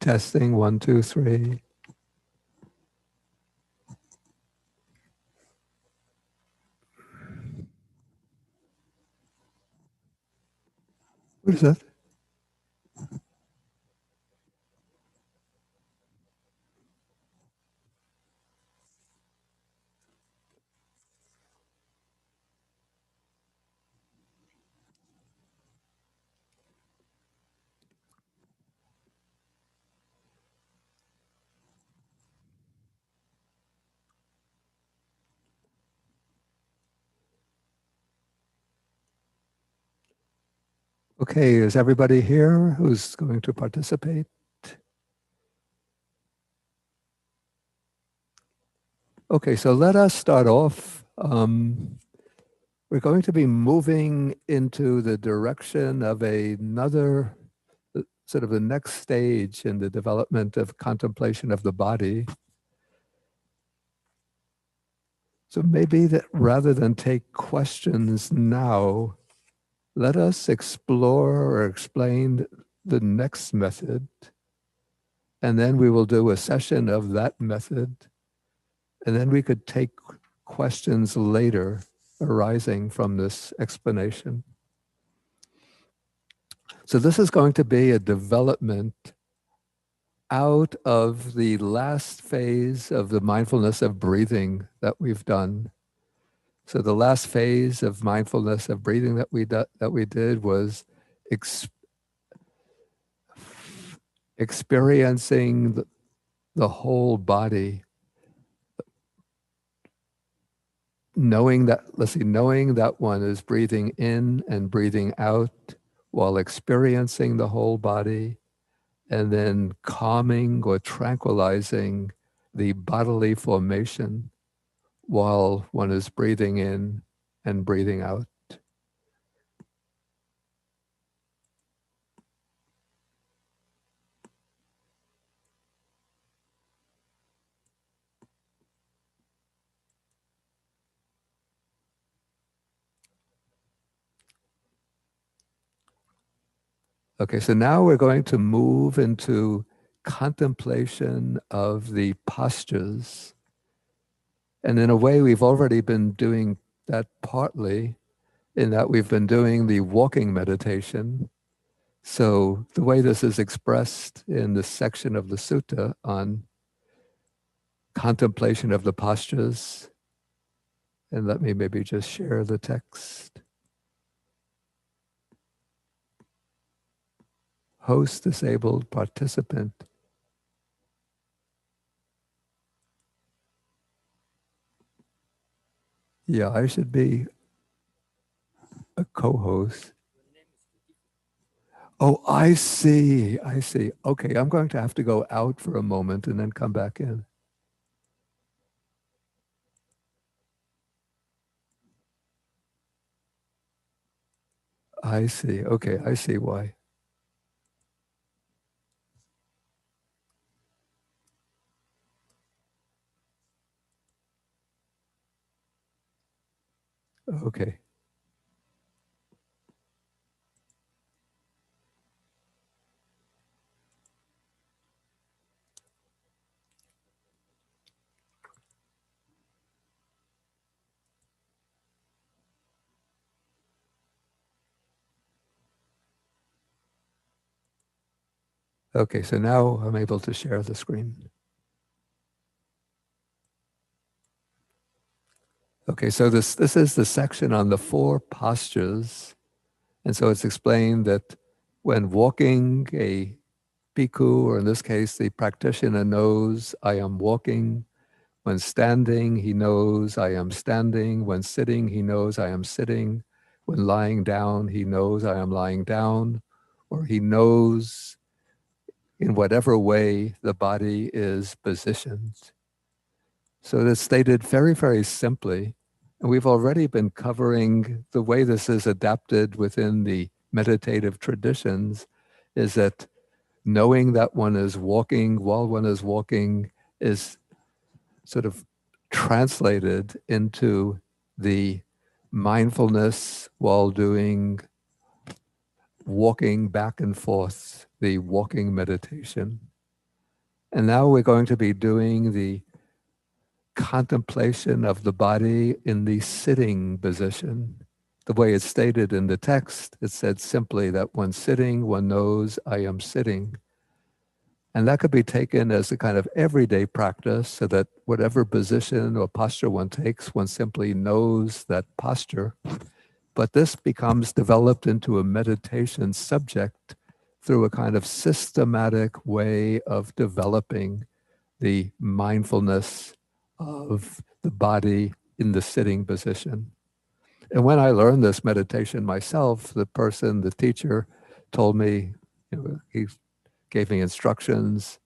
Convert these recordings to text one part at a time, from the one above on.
Testing, 1, 2, 3. What is that? Okay, is everybody here who's going to participate? Okay, so let us start off. We're going to be moving into the direction of another sort of the next stage in the development of contemplation of the body. So maybe that rather than take questions now, let us explore or explain the next method, and then we will do a session of that method, and then we could take questions later arising from this explanation. So this is going to be a development out of the last phase of the mindfulness of breathing that we've done. So the last phase of mindfulness of breathing that we did was experiencing the whole body, knowing that one is breathing in and breathing out while experiencing the whole body, and then calming or tranquilizing the bodily formation while one is breathing in and breathing out. Okay, so now we're going to move into contemplation of the postures. And in a way, we've already been doing that partly in that we've been doing the walking meditation. So the way this is expressed in this section of the sutta on contemplation of the postures, and let me maybe just share the text. Host disabled participant. Yeah, I should be a co-host. Oh, I see. I see. Okay, I'm going to have to go out for a moment and then come back in. I see. Okay, I see why. Okay. Okay, so now I'm able to share the screen. Okay, so this is the section on the 4 postures. And so it's explained that when walking, a bhikkhu, or in this case, the practitioner knows, I am walking. When standing, he knows, I am standing. When sitting, he knows, I am sitting. When lying down, he knows, I am lying down. Or he knows in whatever way the body is positioned. So that's stated very, very simply. And we've already been covering the way this is adapted within the meditative traditions is that knowing that one is walking while one is walking is sort of translated into the mindfulness while doing walking back and forth, the walking meditation. And now we're going to be doing the contemplation of the body in the sitting position. The way it's stated in the text, it said simply that when sitting, one knows I am sitting. And that could be taken as a kind of everyday practice so that whatever position or posture one takes, one simply knows that posture. But this becomes developed into a meditation subject through a kind of systematic way of developing the mindfulness of the body in the sitting position. And when I learned this meditation myself, the teacher told me, he gave me instructions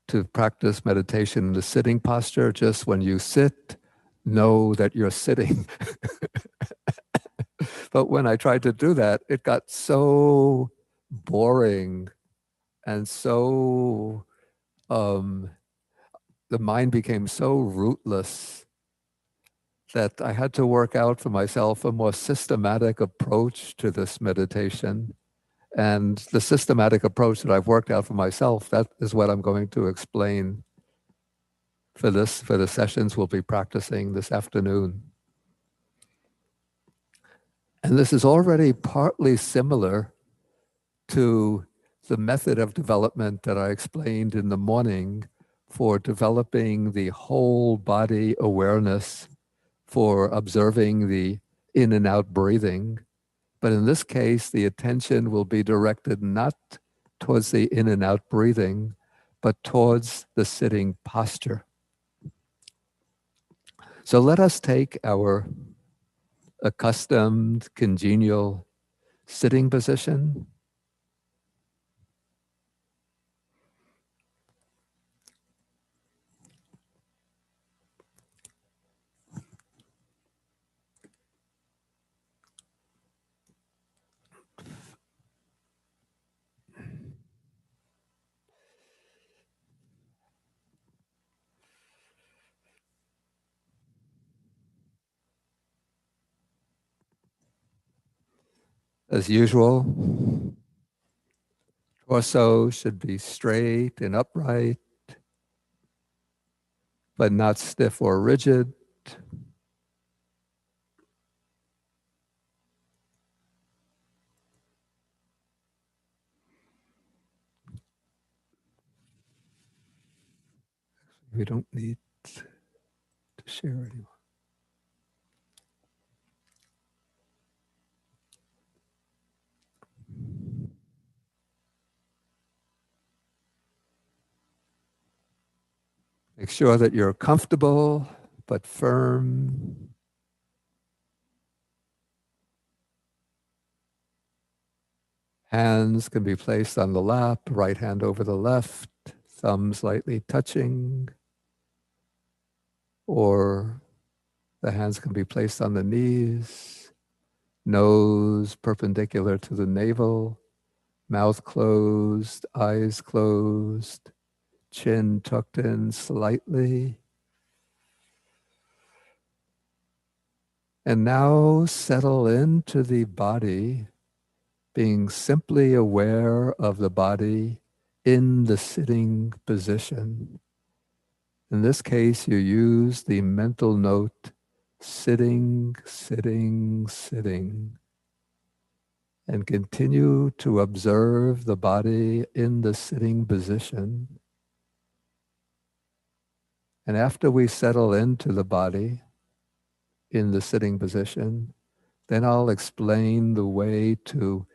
to practice meditation in the sitting posture. Just when you sit, know that you're sitting. But when I tried to do that, it got so boring and so, the mind became so rootless that I had to work out for myself a more systematic approach to this meditation. And the systematic approach that I've worked out for myself, that is what I'm going to explain for the sessions we'll be practicing this afternoon. And this is already partly similar to the method of development that I explained in the morning for developing the whole body awareness, for observing the in and out breathing. But in this case, the attention will be directed not towards the in and out breathing, but towards the sitting posture. So let us take our accustomed, congenial sitting position. As usual, torso should be straight and upright, but not stiff or rigid. We don't need to share anymore. Make sure that you're comfortable but firm. Hands can be placed on the lap, right hand over the left, thumbs lightly touching, or the hands can be placed on the knees, nose perpendicular to the navel, mouth closed, eyes closed, chin tucked in slightly. And now settle into the body, being simply aware of the body in the sitting position. In this case, you use the mental note, sitting, sitting, sitting, and continue to observe the body in the sitting position. And after we settle into the body in the sitting position, then I'll explain the way to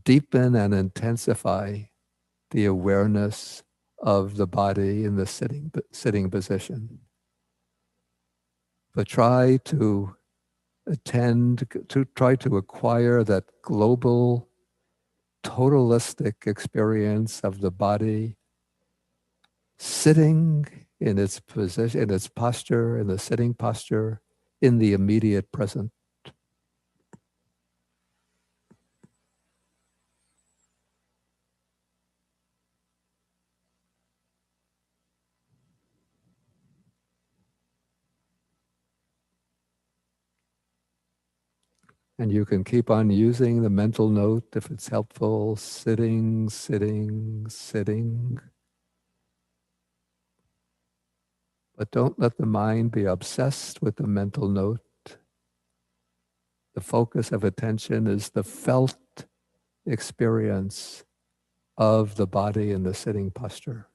deepen and intensify the awareness of the body in the sitting position. But try to try to acquire that global, totalistic experience of the body sitting in its position, in its posture, in the sitting posture, in the immediate present. And you can keep on using the mental note if it's helpful, sitting, sitting, sitting. But don't let the mind be obsessed with the mental note. The focus of attention is the felt experience of the body in the sitting posture.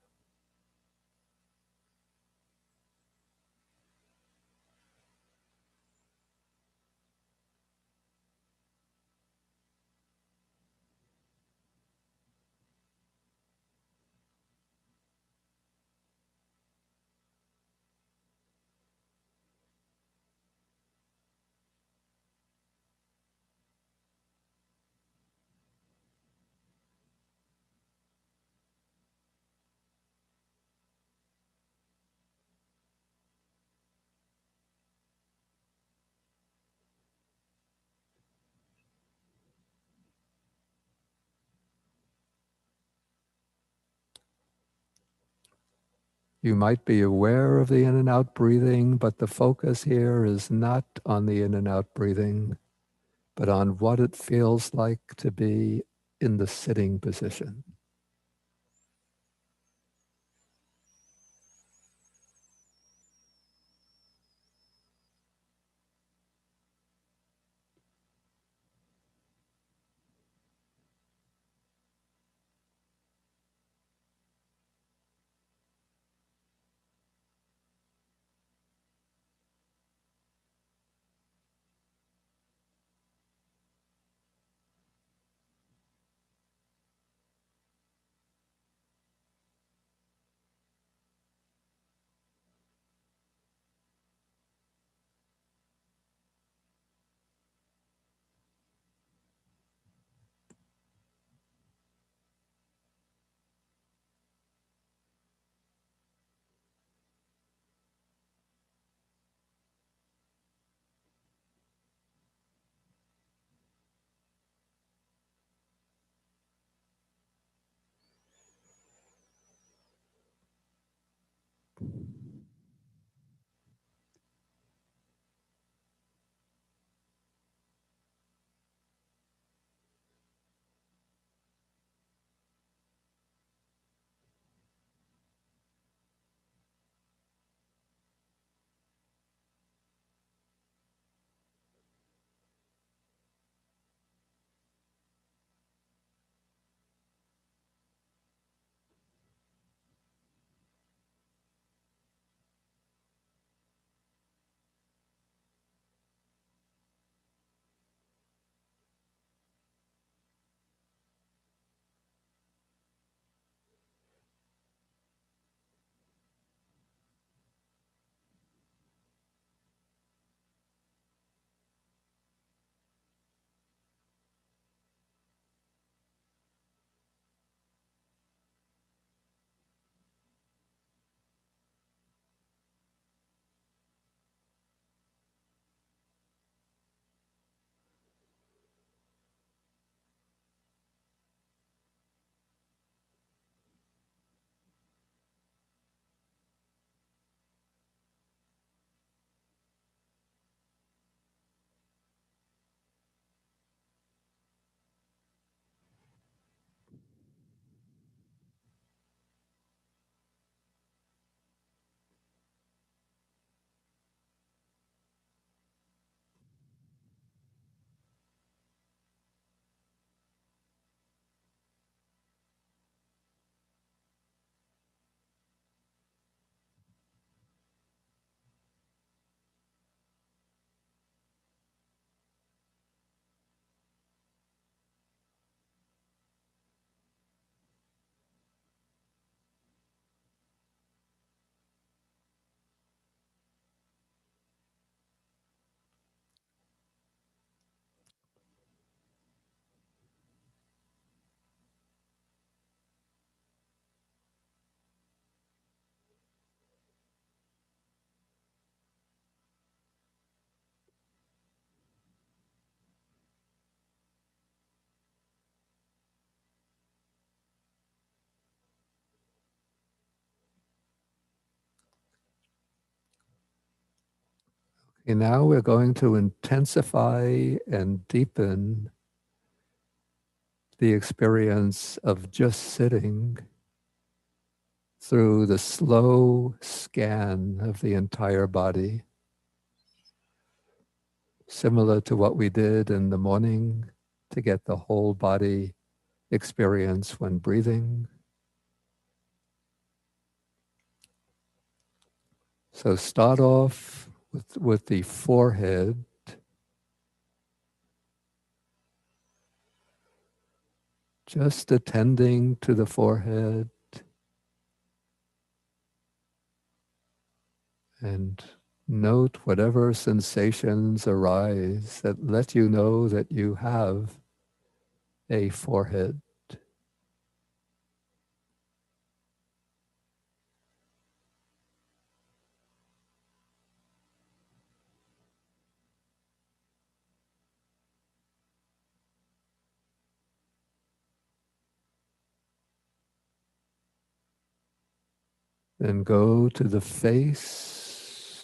You might be aware of the in and out breathing, but the focus here is not on the in and out breathing, but on what it feels like to be in the sitting position. And now we're going to intensify and deepen the experience of just sitting through the slow scan of the entire body, similar to what we did in the morning to get the whole body experience when breathing. So start off with the forehead, just attending to the forehead and note whatever sensations arise that let you know that you have a forehead. Then go to the face,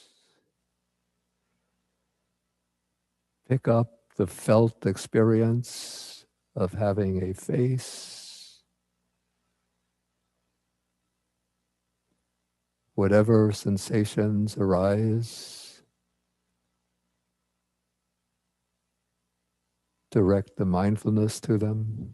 pick up the felt experience of having a face. Whatever sensations arise, direct the mindfulness to them.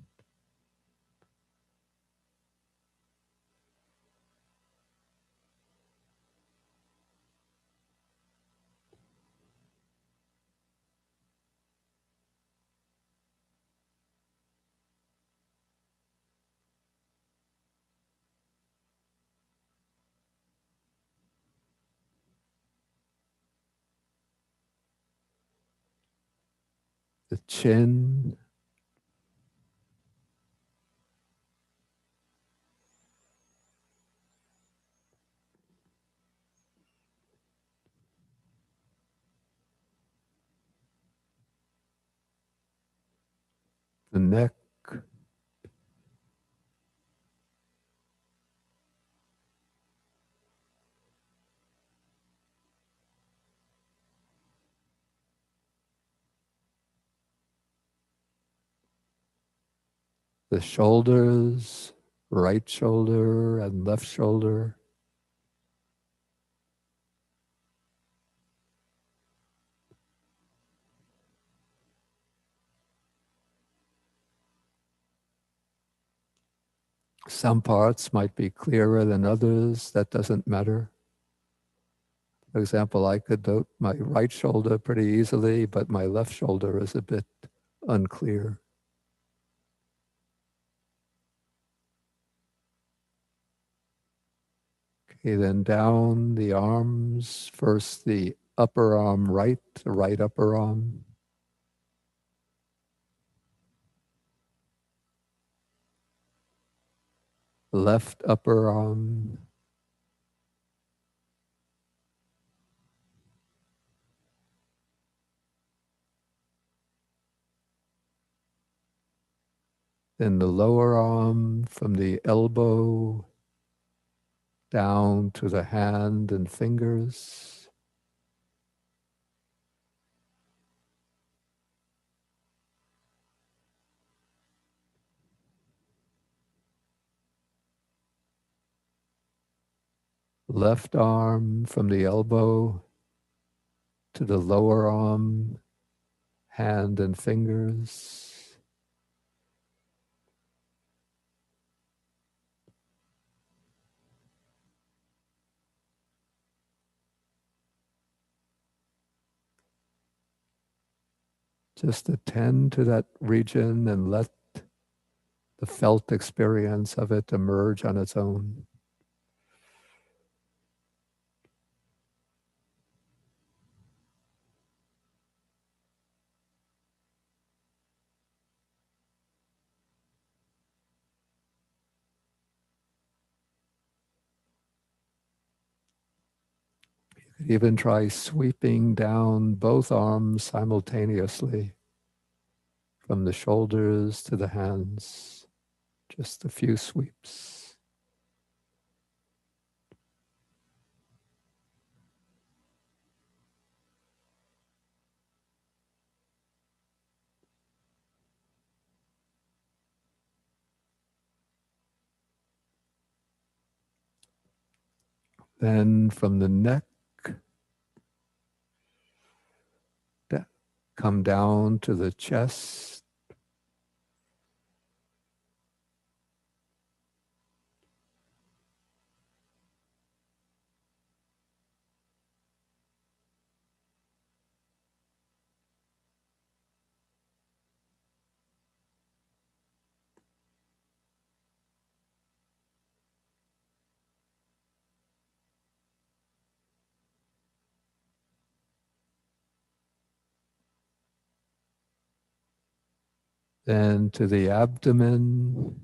The chin, the neck, the shoulders, right shoulder and left shoulder, some parts might be clearer than others. That doesn't matter. For example, I could note my right shoulder pretty easily, but my left shoulder is a bit unclear. Okay, then down the arms, first the upper arm right, the right upper arm, left upper arm, then the lower arm from the elbow down to the hand and fingers, left arm from the elbow to the lower arm, hand and fingers, just attend to that region and let the felt experience of it emerge on its own. You could even try sweeping down both arms simultaneously from the shoulders to the hands, just a few sweeps. Then from the neck, come down to the chest, then to the abdomen,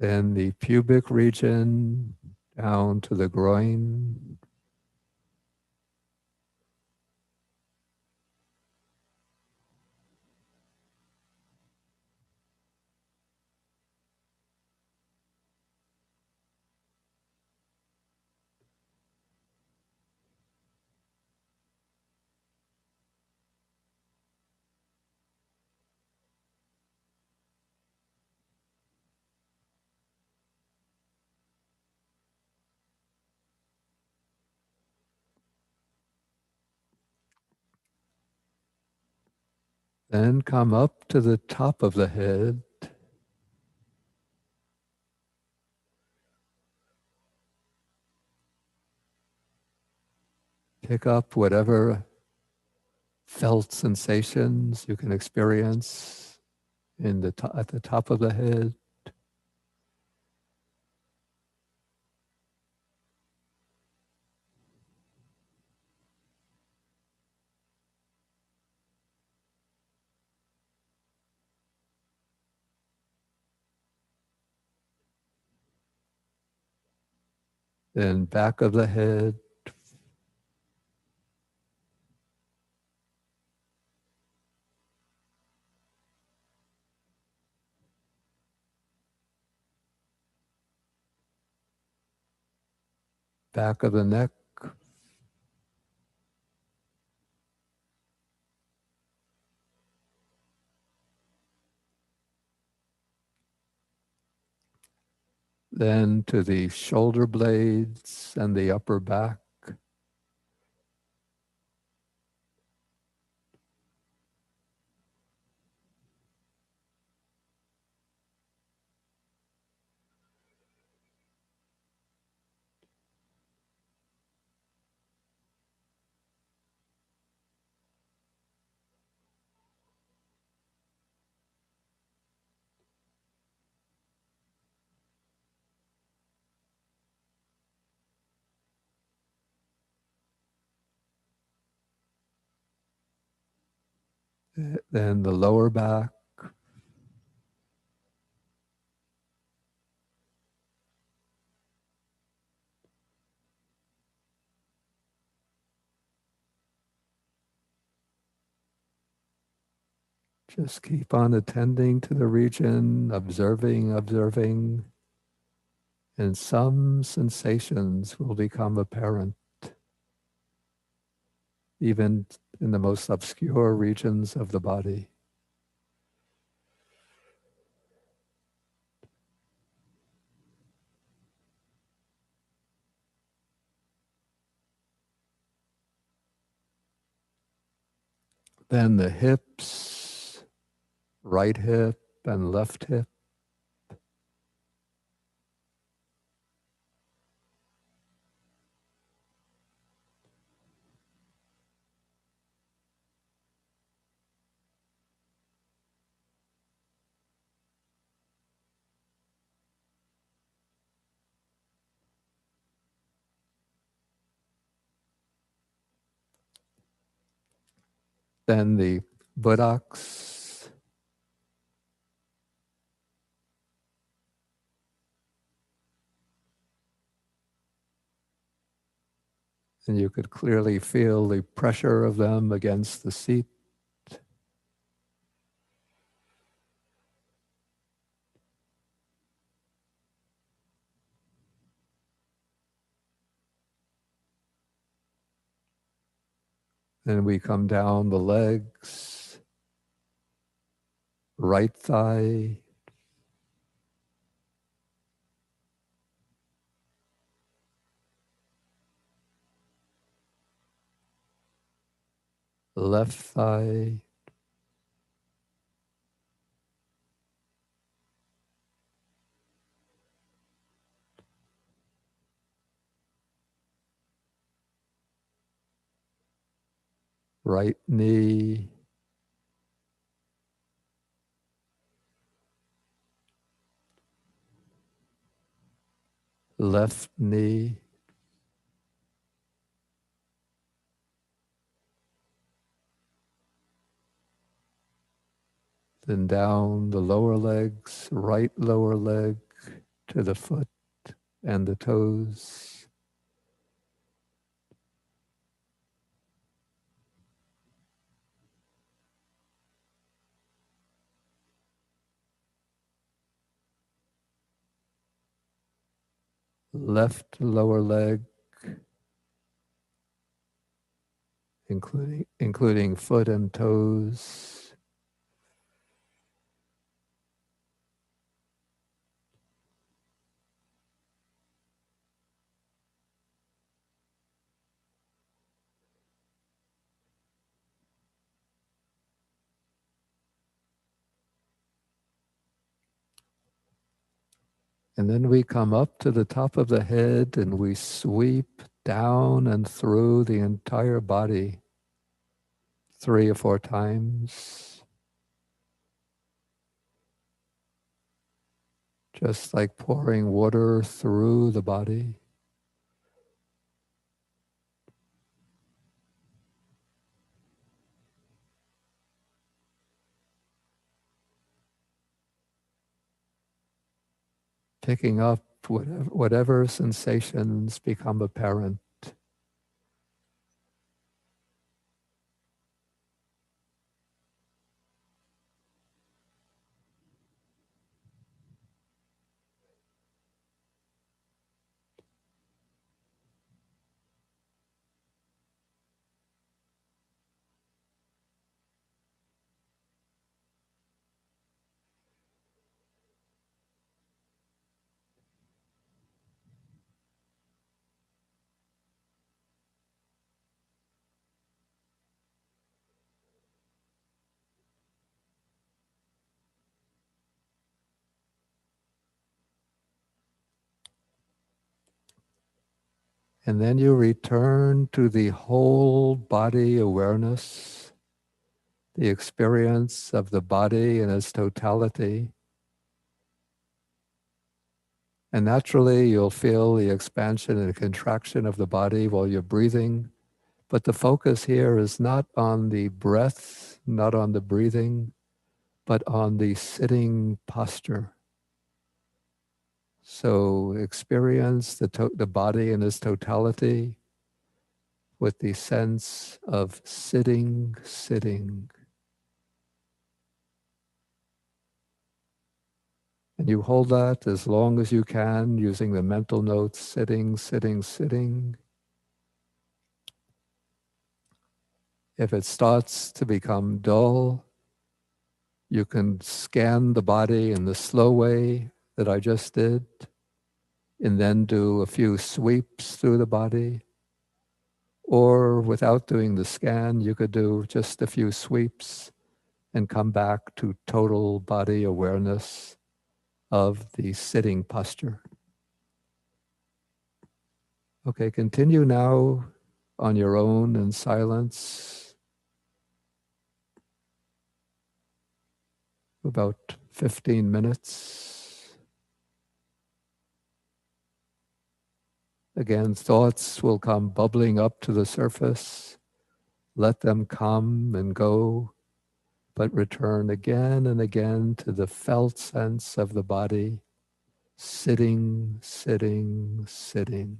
then the pubic region down to the groin, then come up to the top of the head, pick up whatever felt sensations you can experience at the top of the head, then back of the head, back of the neck, then to the shoulder blades and the upper back, then the lower back, just keep on attending to the region, observing, and some sensations will become apparent, even in the most obscure regions of the body. Then the hips, right hip and left hip. Then the buttocks, And you could clearly feel the pressure of them against the seat. Then we come down the legs, right thigh, left thigh, right knee, left knee, then down the lower legs, right lower leg to the foot and the toes. Left lower leg, including foot and toes. And then we come up to the top of the head and we sweep down and through the entire body 3 or 4 times. Just like pouring water through the body. Picking up whatever sensations become apparent. And then you return to the whole body awareness, the experience of the body in its totality. And naturally, you'll feel the expansion and contraction of the body while you're breathing. But the focus here is not on the breath, not on the breathing, but on the sitting posture. So experience the body in its totality with the sense of sitting, sitting. And you hold that as long as you can using the mental notes, sitting, sitting, sitting. If it starts to become dull, you can scan the body in the slow way that I just did, and then do a few sweeps through the body. Or without doing the scan, you could do just a few sweeps and come back to total body awareness of the sitting posture. Okay, continue now on your own in silence, about 15 minutes. Again, thoughts will come bubbling up to the surface. Let them come and go, but return again and again to the felt sense of the body, sitting, sitting, sitting.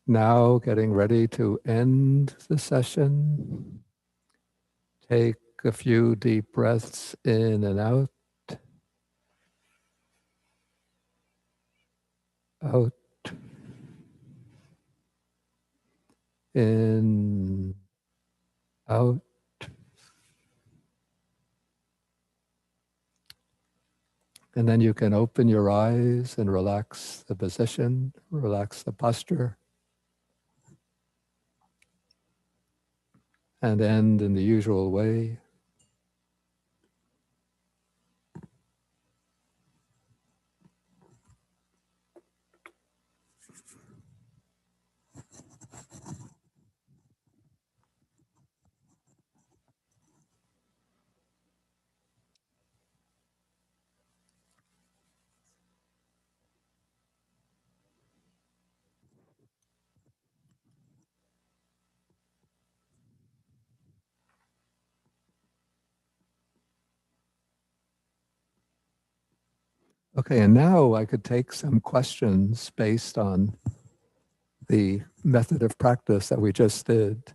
Now, getting ready to end the session. Take a few deep breaths in and out, out, in, out. And then you can open your eyes and relax the position, relax the posture, and end in the usual way. Okay, and now I could take some questions based on the method of practice that we just did.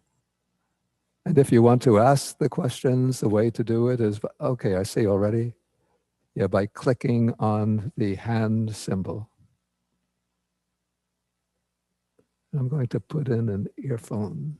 And if you want to ask the questions, the way to do it is, okay, I see already. Yeah, by clicking on the hand symbol. I'm going to put in an earphone.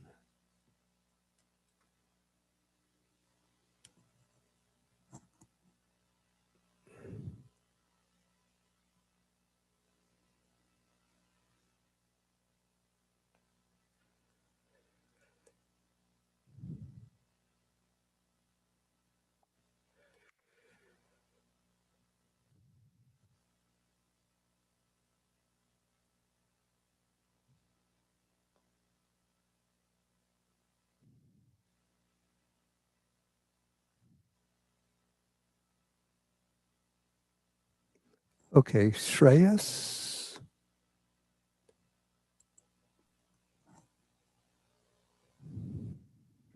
Okay, Shreyas.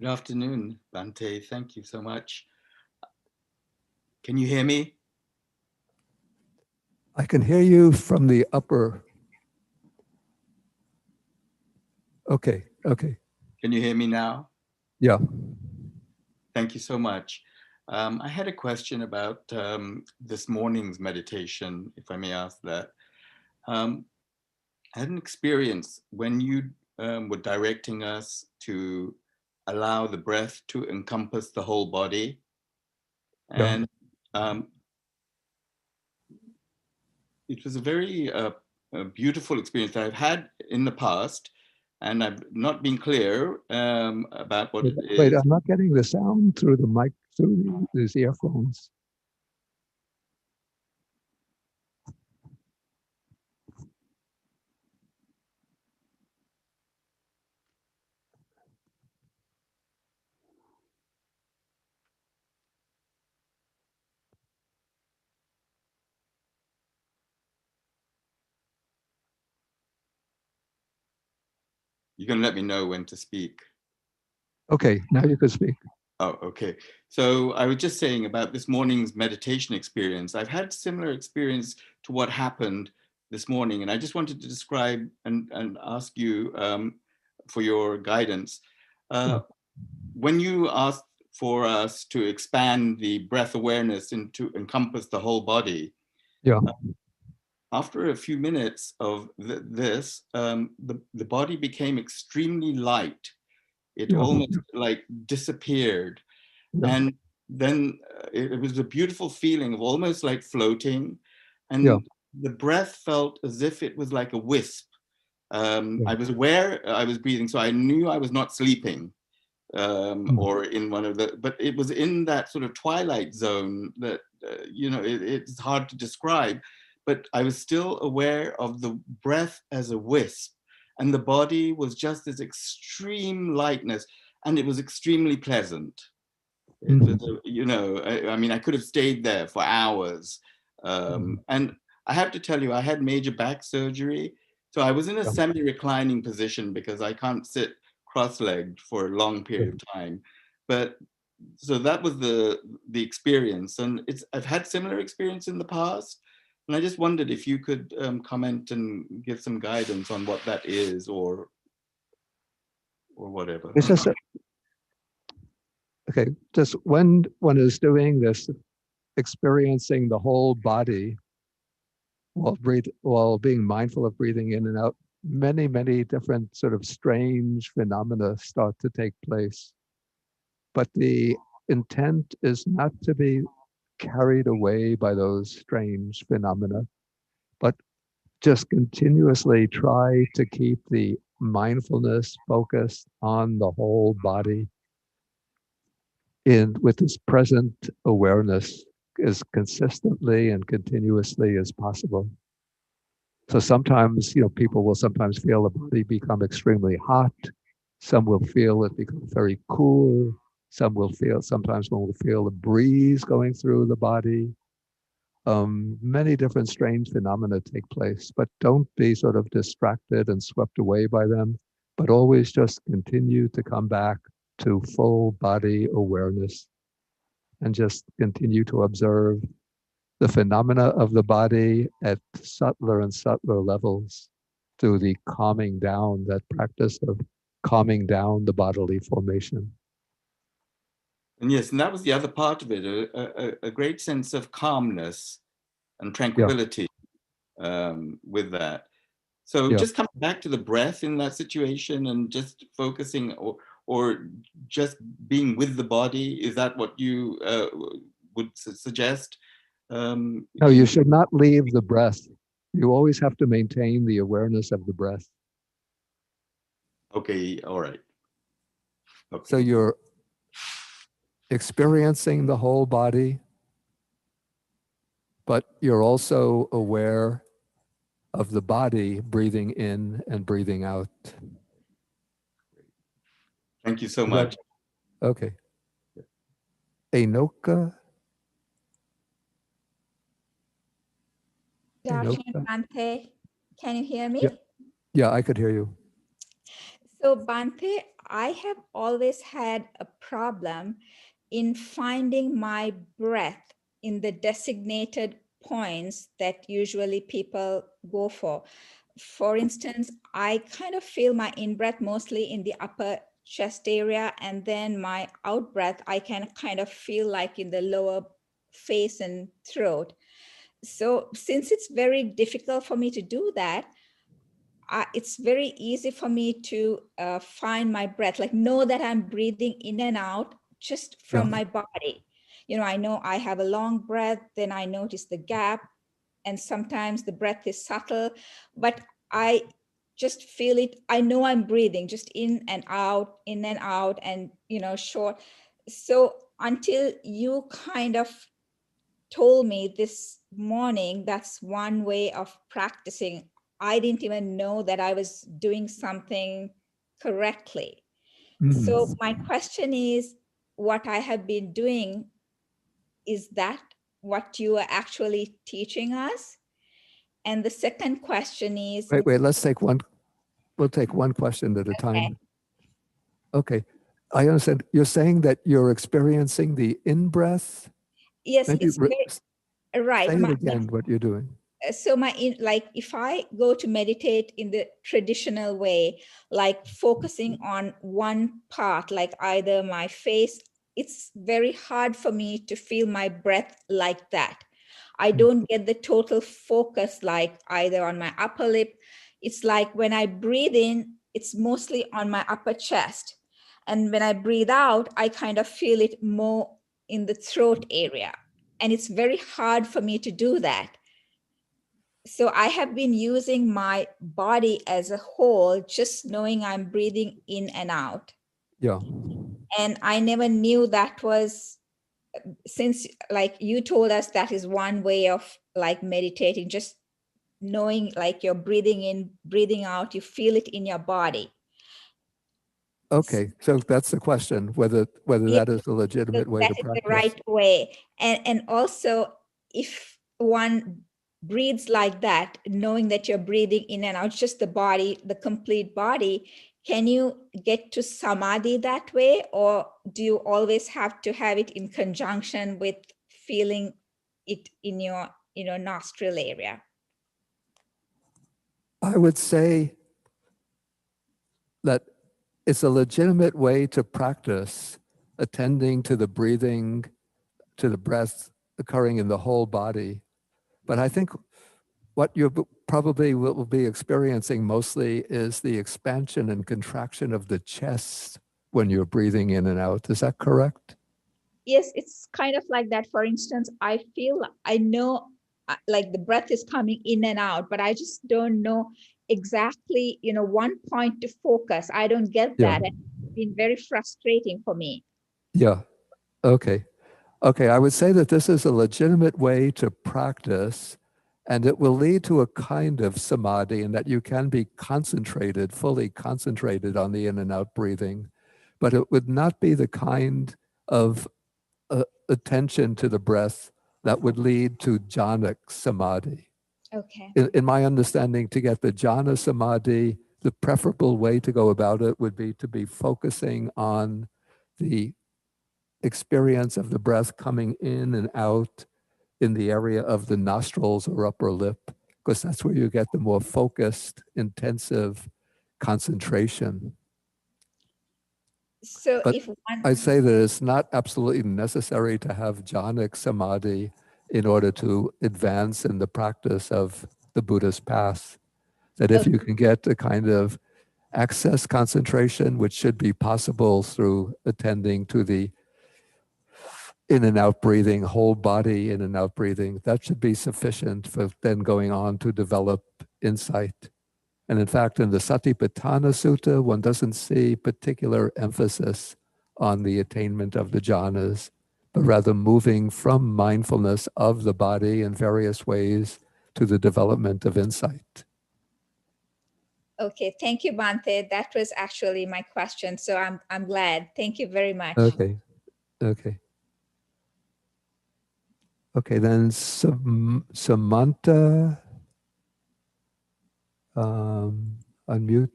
Good afternoon, Bante. Thank you so much. Can you hear me? I can hear you from the upper. Okay, okay. Can you hear me now? Yeah, Thank you so much. I had a question about this morning's meditation, if I may ask that. Um, I had an experience when you were directing us to allow the breath to encompass the whole body. yeah. And um, it was a very a beautiful experience that I've had in the past, and I've not been clear about what it Wait, is. I'm not getting the sound through the mic, through these earphones. You're going to let me know when to speak. Okay, now you can speak. Oh, okay. So I was just saying about this morning's meditation experience. I've had similar experience to what happened this morning, and I just wanted to describe and ask you for your guidance. Yeah, Uh, when you asked for us to expand the breath awareness into encompass the whole body, yeah, after a few minutes of this, the body became extremely light. It yeah, almost like disappeared. yeah, And then it was a beautiful feeling of almost like floating. yeah, And the breath felt as if it was like a wisp. yeah. I was aware I was breathing, so I knew I was not sleeping Mm, or in one of the, but it was in that sort of twilight zone that, it's hard to describe, but I was still aware of the breath as a wisp. And the body was just this extreme lightness, and it was extremely pleasant. It was, mhm, I mean, I could have stayed there for hours. mhm. And I have to tell you, I had major back surgery. So I was in a Yeah, semi-reclining position because I can't sit cross-legged for a long yeah. period of time. But so that was the experience. And I've had similar experience in the past. And I just wondered if you could comment and give some guidance on what that is, or whatever. It's just, okay, just when one is doing this, experiencing the whole body while being mindful of breathing in and out, many different sort of strange phenomena start to take place. But the intent is not to be carried away by those strange phenomena, but just continuously try to keep the mindfulness focused on the whole body in with this present awareness as consistently and continuously as possible. So sometimes, people will sometimes feel the body become extremely hot. Some will feel it become very cool. Sometimes one will feel the breeze going through the body. Many different strange phenomena take place, but don't be sort of distracted and swept away by them, but always just continue to come back to full body awareness and just continue to observe the phenomena of the body at subtler and subtler levels through the calming down, that practice of calming down the bodily formation. And yes, and that was the other part of it, a great sense of calmness and Yeah, tranquility with that. So yeah. just coming back to the breath in that situation and just focusing, or just being with the body, is that what you would suggest? No, you In should not leave the breath. You always have to maintain the awareness of the breath. Okay, all right. So Okay. you're experiencing the whole body, but you're also aware of the body breathing in and breathing out. Thank you so Is that much. okay? Anoka, Good afternoon, Anoka. Bante. Can you hear Yeah, me? yeah, I could hear you. So, Bante, I have always had a problem in finding my breath in the designated points that usually people go for. For instance, I kind of feel my in breath mostly in the upper chest area, and then my out breath, I can kind of feel like in the lower face and throat. So, since it's very difficult for me to do that, it's very easy for me to find my breath, like know that I'm breathing in and out just Yeah. from my body. I know I have a long breath, then I notice the gap, and sometimes the breath is subtle, but I just feel it. I know I'm breathing just in and out, and short. So until you kind of told me this morning that's one way of practicing, I didn't even know that I was doing something correctly. So Mm. my question is, what I have been doing, is that what you are actually teaching us? And the second question is, Wait, let's take one. We'll take one question at a okay, time. Okay. I understand. You're saying that you're experiencing the in breath. yes, Maybe it's very say right. it again, what you're doing. So like if I go to meditate in the traditional way, like focusing on one part, like either my face, it's very hard for me to feel my breath like that. I Mm. don't get the total focus like either on my upper lip. It's like when I breathe in, it's mostly on my upper chest, and when I breathe out, I kind of feel it more in the throat area, and it's very hard for me to do that. So I have been using my body as a whole, just knowing I'm breathing in and out. Yeah. And I never knew that was, since like you told us that is one way of like meditating, just knowing like you're breathing in, breathing out, you feel it in your body. Okay. So that's the question, whether Yeah, that is a so legitimate way that to is the practice. right way. And also, if one breathes like that, knowing that you're breathing in and out, just the body, the complete body, can you get to samadhi that way, or do you always have to have it in conjunction with feeling it in your nostril area? I would say that it's a legitimate way to practice attending to the breathing, to the breath occurring in the whole body. But I think what you probably will be experiencing mostly is the expansion and contraction of the chest when you're breathing in and out. Is that correct? Yes, it's kind of like that. For instance, I know like the breath is coming in and out, but I just don't know exactly, one point to focus. I don't get Yeah. that. And it's been very frustrating for me. Yeah. Okay. Okay. I would say that this is a legitimate way to practice, and it will lead to a kind of samadhi, in that you can be concentrated, fully concentrated on the in and out breathing, but it would not be the kind of attention to the breath that would lead to jhanic samadhi. Okay. In my understanding, to get the jhana samadhi, the preferable way to go about it would be to be focusing on the experience of the breath coming in and out in the area of the nostrils or upper lip, because that's where you get the more focused, intensive concentration. So But if one, I say that it's not absolutely necessary to have jhanic samadhi in order to advance in the practice of the Buddhist path. That if okay, you can get a kind of access concentration, which should be possible through attending to the in and out breathing, whole body in and out breathing, that should be sufficient for then going on to develop insight. And in fact, in the Satipatthana Sutta, one doesn't see particular emphasis on the attainment of the jhanas, but rather moving from mindfulness of the body in various ways to the development of insight. okay, thank you, Bhante. That was actually my question. So I'm glad. Thank you very much. Okay, okay. Okay, then Samantha, unmute.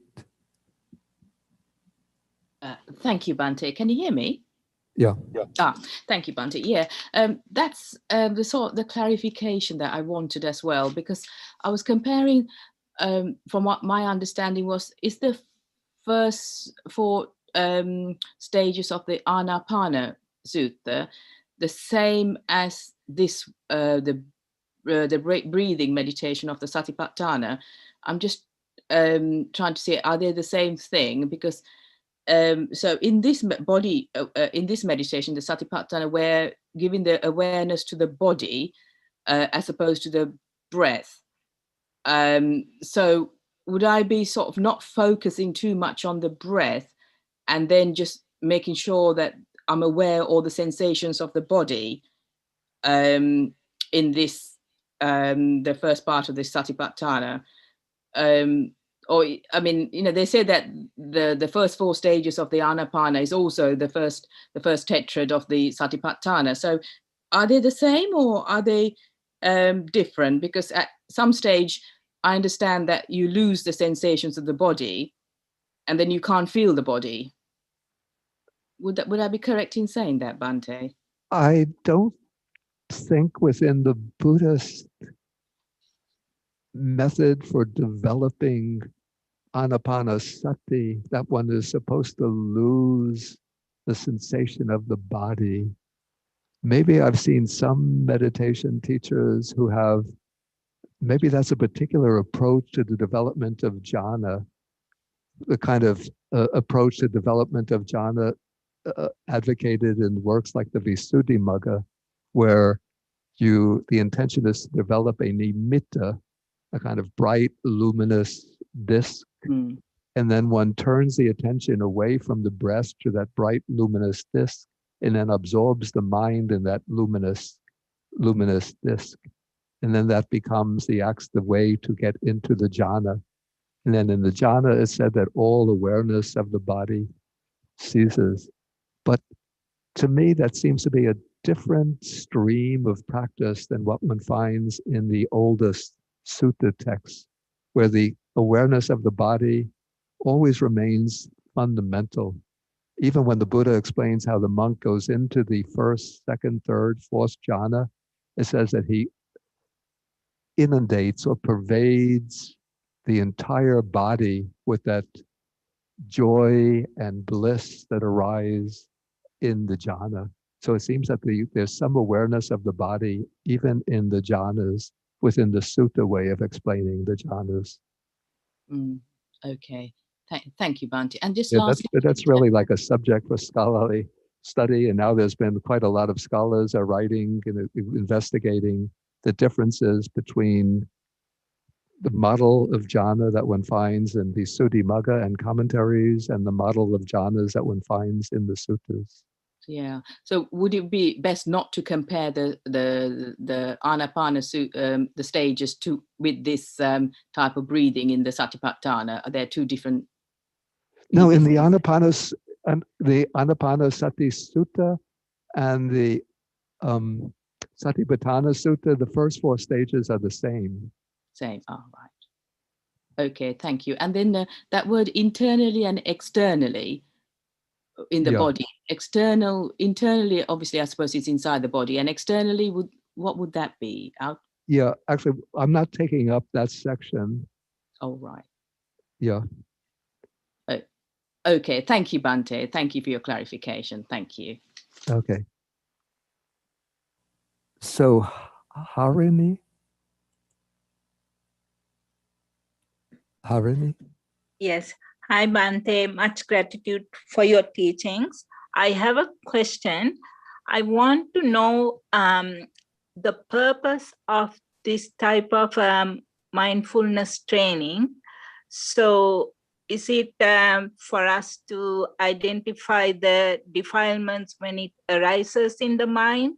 Thank you, Bante. Can you hear me? Yeah. Thank you, Bante. Yeah, that's the clarification that I wanted as well, because I was comparing, from what my understanding was, is the first four stages of the Anapana Sutta the same as this the breathing meditation of the Satipatthana? I'm just trying to see, are they the same thing? Because so in this body, in this meditation, the Satipatthana, we're giving the awareness to the body as opposed to the breath. So would I be sort of not focusing too much on the breath and then just making sure that I'm aware all the sensations of the body in this, the first part of this Satipatthana? Or I mean, they say that the first four stages of the Anapana is also the first tetrad of the Satipatthana. So are they the same, or are they different? Because at some stage, I understand that you lose the sensations of the body, and then you can't feel the body. Would I be correct in saying that, Bhante? I don't think within the Buddhist method for developing anapanasati that one is supposed to lose the sensation of the body. Maybe I've seen some meditation teachers who have, maybe that's a particular approach to the development of jhana, the kind of approach to development of jhana advocated in works like the Visuddhimagga, where the intention is to develop a nimitta, a kind of bright, luminous disk. And then one turns the attention away from the breath to that bright, luminous disk, and then absorbs the mind in that luminous disk. And then that becomes the way to get into the jhana. And then in the jhana, it's said that all awareness of the body ceases. But to me, that seems to be a different stream of practice than what one finds in the oldest sutta texts, where the awareness of the body always remains fundamental. Even when the Buddha explains how the monk goes into the first, second, third, fourth jhana, it says that he inundates or pervades the entire body with that joy and bliss that arise in the jhana. So it seems that there's some awareness of the body even in the jhanas within the sutta way of explaining the jhanas. Okay, thank you, Bhante. And just Yeah, lastly, that's really like a subject for scholarly study. And now there's been quite a lot of scholars are writing and investigating the differences between the model of jhana that one finds in the Suddhimagga and commentaries and the model of jhanas that one finds in the suttas. yeah. So would it be best not to compare the Anapana the stages with this type of breathing in the Satipatthana? Are there two different? No, in the Anapanasati Sutta and the Satipatthana Sutta, the first four stages are the same. Same. Oh, right. Okay, thank you. And then that word internally and externally in the body. Internally, obviously, I suppose it's inside the body, and externally, what would that be? Out? Yeah, actually, I'm not taking up that section. Oh, right. Yeah. Okay, thank you, Bhante. Thank you for your clarification. Thank you. Okay. So, Harini? Yes. Hi, Bhante. Much gratitude for your teachings. I have a question. I want to know the purpose of this type of mindfulness training. So, is it for us to identify the defilements when it arises in the mind?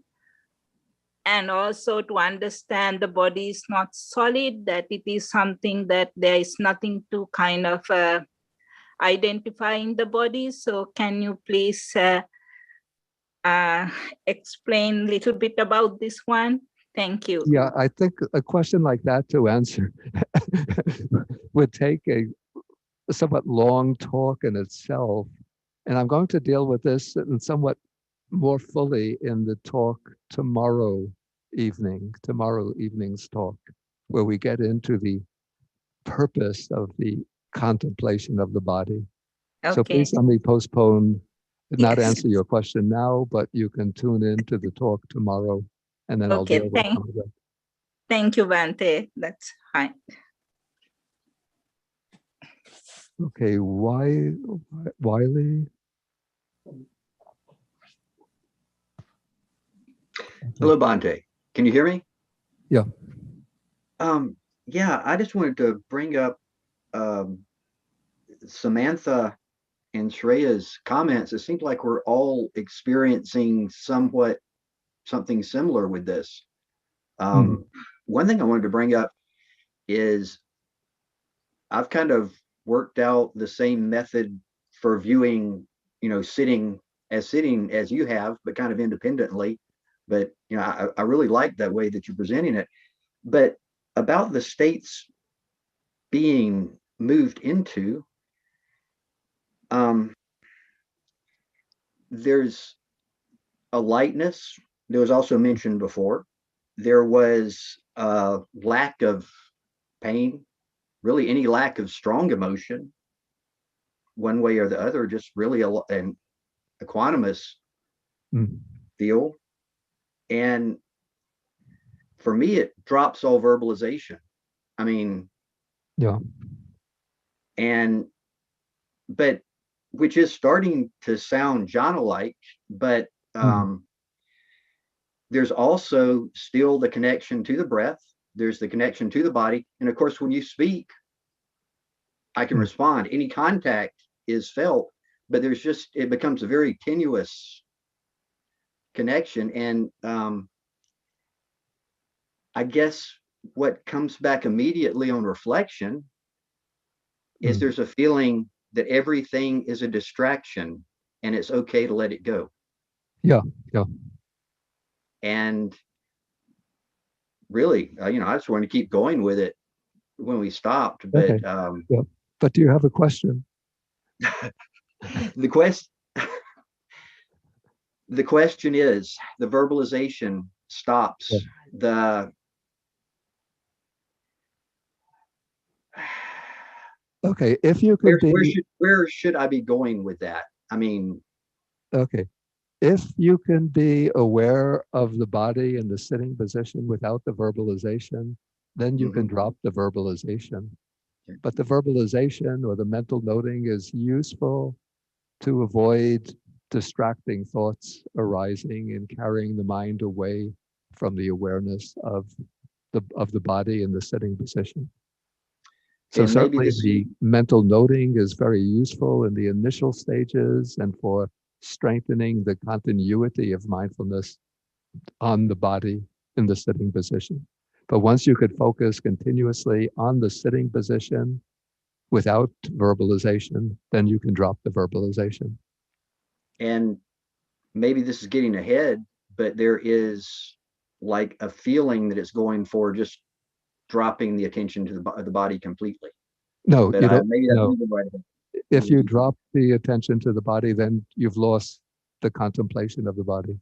And also to understand the body is not solid, that it is something that there is nothing to kind of identify in the body. So can you please explain a little bit about this one? Thank you. Yeah, I think a question like that to answer would take a somewhat long talk in itself. And I'm going to deal with this in somewhat more fully in the talk tomorrow evening's talk, where we get into the purpose of the contemplation of the body. Okay. So please let me postpone, not Yes. answer your question now, but you can tune in to the talk tomorrow, and then I'll deal with some of it. Thank you, Bhante. That's fine. Okay, Wiley? Hello, Bhante. Can you hear me? Yeah. Yeah, I just wanted to bring up Samantha and Shreya's comments. It seems like we're all experiencing something similar with this. One thing I wanted to bring up is I've kind of worked out the same method for viewing, sitting as you have, but kind of independently. But I really like that way that you're presenting it. But about the states being moved into, there's a lightness. There was also mentioned before. There was a lack of pain, really any lack of strong emotion, one way or the other, just really an equanimous feel. And for me, it drops all verbalization. I mean, yeah. But which is starting to sound jhana-like, but there's also still the connection to the breath. There's the connection to the body. And of course, when you speak, I can respond. Any contact is felt, but it becomes a very tenuous connection. And I guess what comes back immediately on reflection is there's a feeling that everything is a distraction and it's okay to let it go. Yeah. And really, I just wanted to keep going with it when we stopped. But okay. But do you have a question? The question is, the verbalization stops. Okay, if you could where should I be going with that? I mean, okay, if you can be aware of the body in the sitting position without the verbalization, then you can drop the verbalization. Okay. But the verbalization or the mental noting is useful to avoid distracting thoughts arising and carrying the mind away from the awareness of the body in the sitting position. So and maybe certainly this, the mental noting is very useful in the initial stages and for strengthening the continuity of mindfulness on the body in the sitting position. But once you could focus continuously on the sitting position without verbalization, then you can drop the verbalization. and maybe this is getting ahead, but there is like a feeling that it's going for just dropping the attention to the body completely. No, But you don't. maybe that's No, moving right ahead. if you drop the attention to the body, then you've lost the contemplation of the body.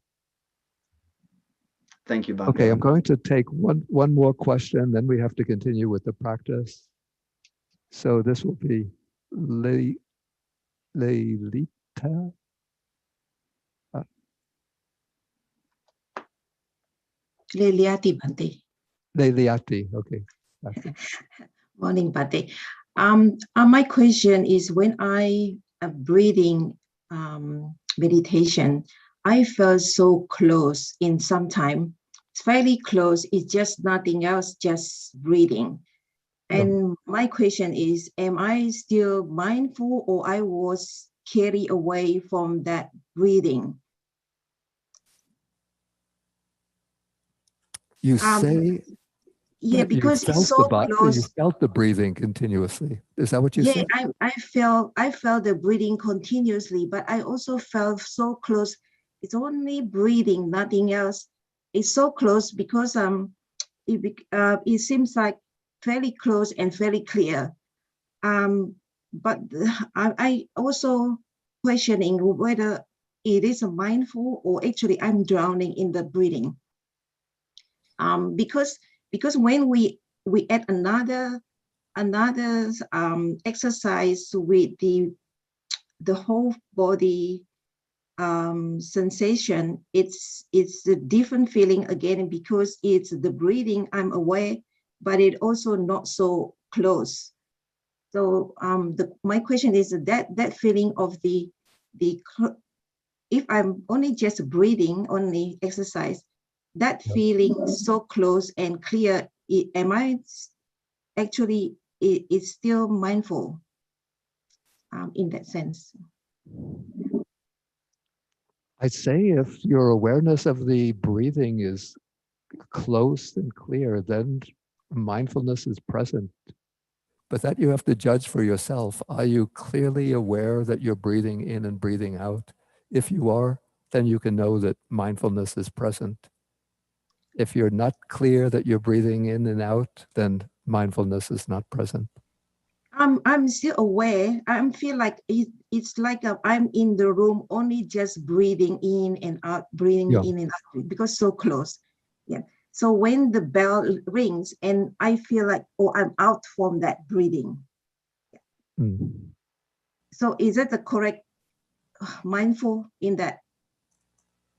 Thank you, Bhante. Okay, I'm going to take one more question, then we have to continue with the practice. So this will be Leilita. Leliati Bhante. Leiliati, okay. Morning, Bhante. My question is when I breathing meditation, I felt so close in some time. It's fairly close. It's just nothing else, just breathing. And my question is, am I still mindful or I was carried away from that breathing? You say yeah, that you because it's felt so you close. felt the breathing continuously. Is that what you Yeah, said? I felt the breathing continuously, but I also felt so close. It's only breathing, nothing else. It's so close because it seems like fairly close and fairly clear. But I also questioning whether it is a mindful or actually I'm drowning in the breathing. Because when we add another exercise with the whole body sensation, it's a different feeling again because it's the breathing I'm aware, but it also not so close. So my question is that feeling of the if I'm only just breathing, only exercise, that feeling so close and clear, am I actually it's still mindful in that sense? I'd say if your awareness of the breathing is close and clear, then mindfulness is present. But that you have to judge for yourself. Are you clearly aware that you're breathing in and breathing out? If you are, then you can know that mindfulness is present. If you're not clear that you're breathing in and out, then mindfulness is not present. I'm still aware. I feel like it's like I'm in the room only just breathing in and out, breathing in and out because so close. Yeah. So when the bell rings and I feel like, oh, I'm out from that breathing. So is that the correct mindful in that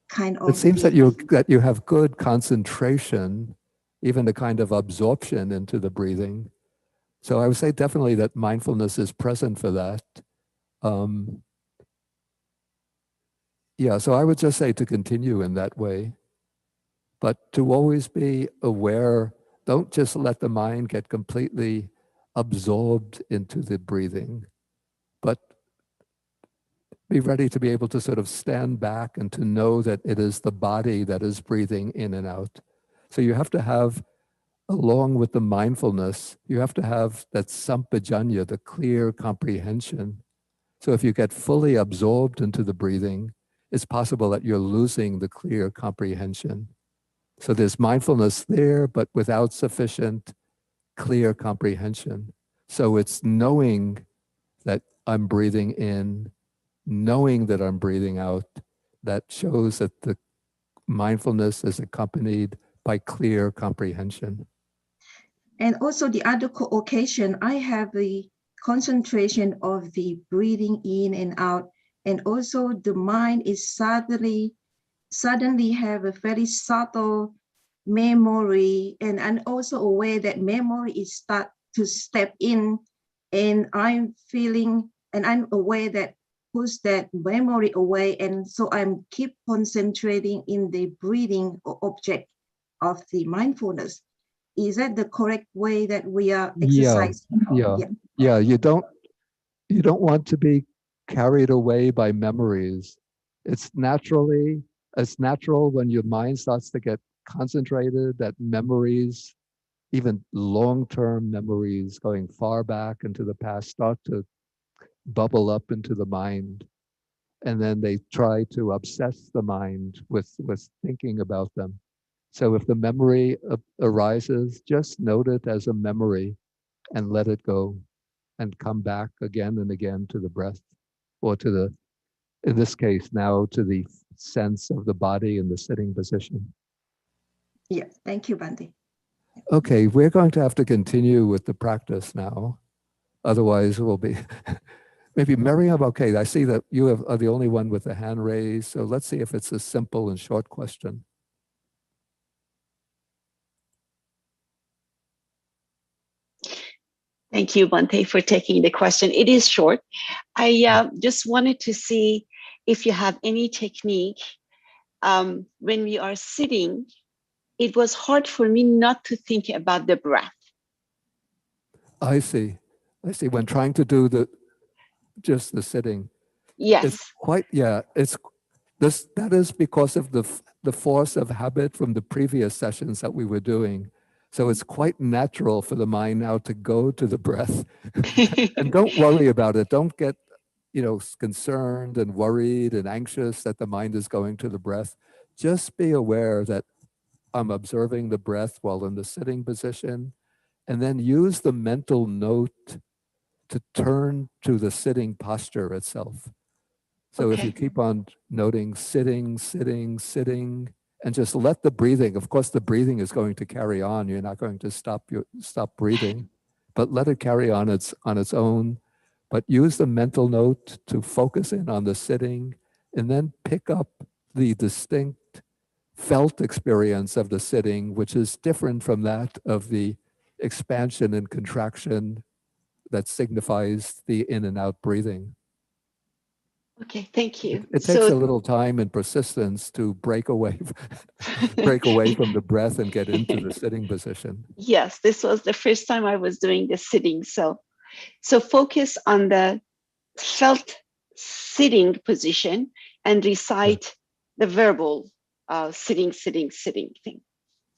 kind of? It seems that you have good concentration, even a kind of absorption into the breathing. So I would say definitely that mindfulness is present for that. Yeah, so I would just say to continue in that way, but to always be aware. Don't just let the mind get completely absorbed into the breathing, but be ready to be able to sort of stand back and to know that it is the body that is breathing in and out. So you have to have, along with the mindfulness, you have to have that sampajanya, the clear comprehension. So if you get fully absorbed into the breathing, it's possible that you're losing the clear comprehension. So there's mindfulness there, but without sufficient clear comprehension. So it's knowing that I'm breathing in, knowing that I'm breathing out, that shows that the mindfulness is accompanied by clear comprehension. And also the other occasion, I have concentration of the breathing in and out. And also the mind is suddenly have a very subtle memory, and I'm also aware that memory is start to step in, and I'm feeling and I'm aware that push that memory away, and so I'm keep concentrating in the breathing object of the mindfulness. Is that the correct way that we are Yeah, exercising? yeah, yeah. You don't want to be carried away by memories. It's natural when your mind starts to get concentrated that memories, even long-term memories going far back into the past, start to bubble up into the mind. And then they try to obsess the mind with thinking about them. So if the memory arises, just note it as a memory and let it go and come back again and again to the breath, or to the, in this case now, to the sense of the body in the sitting position. Yeah, thank you, Bhante. Okay, we're going to have to continue with the practice now. Otherwise, we'll be maybe Miriam. Okay, I see that you are the only one with the hand raised. So let's see if it's a simple and short question. Thank you, Bhante, for taking the question. It is short. I just wanted to see if you have any technique. When we are sitting, it was hard for me not to think about the breath. I see. I see. When trying to do just the sitting, it's Yes. quite, yeah, it's this, that is because of the force of habit from the previous sessions that we were doing. So it's quite natural for the mind now to go to the breath. And don't worry about it. Don't get, concerned and worried and anxious that the mind is going to the breath. Just be aware that I'm observing the breath while in the sitting position, and then use the mental note to turn to the sitting posture itself. So if you keep on noting sitting, sitting, sitting, and just let the breathing, of course, the breathing is going to carry on. You're not going to stop breathing, but let it carry on its own. But use the mental note to focus in on the sitting, and then pick up the distinct felt experience of the sitting, which is different from that of the expansion and contraction that signifies the in and out breathing. Okay, thank you. It takes a little time and persistence to break away from the breath and get into the sitting position. Yes, this was the first time I was doing the sitting. So focus on the felt sitting position and recite the verbal sitting, sitting, sitting thing.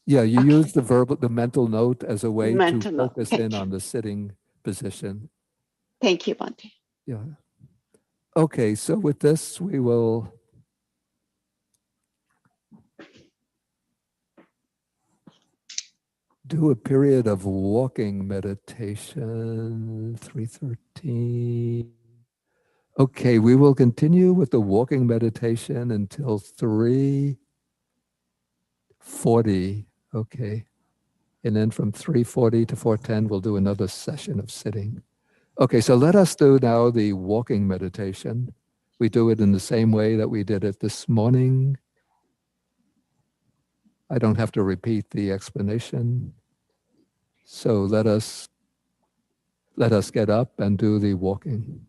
Yeah, you use the mental note as a way to Mental note. focus in on the sitting position. Thank you, Bhante. Yeah. Okay, so with this, we will do a period of walking meditation, 313. Okay, we will continue with the walking meditation until 3:40. Okay. And then from 3:40 to 4:10, we'll do another session of sitting. Okay, so let us do now the walking meditation. We do it in the same way that we did it this morning. I don't have to repeat the explanation. So let us get up and do the walking.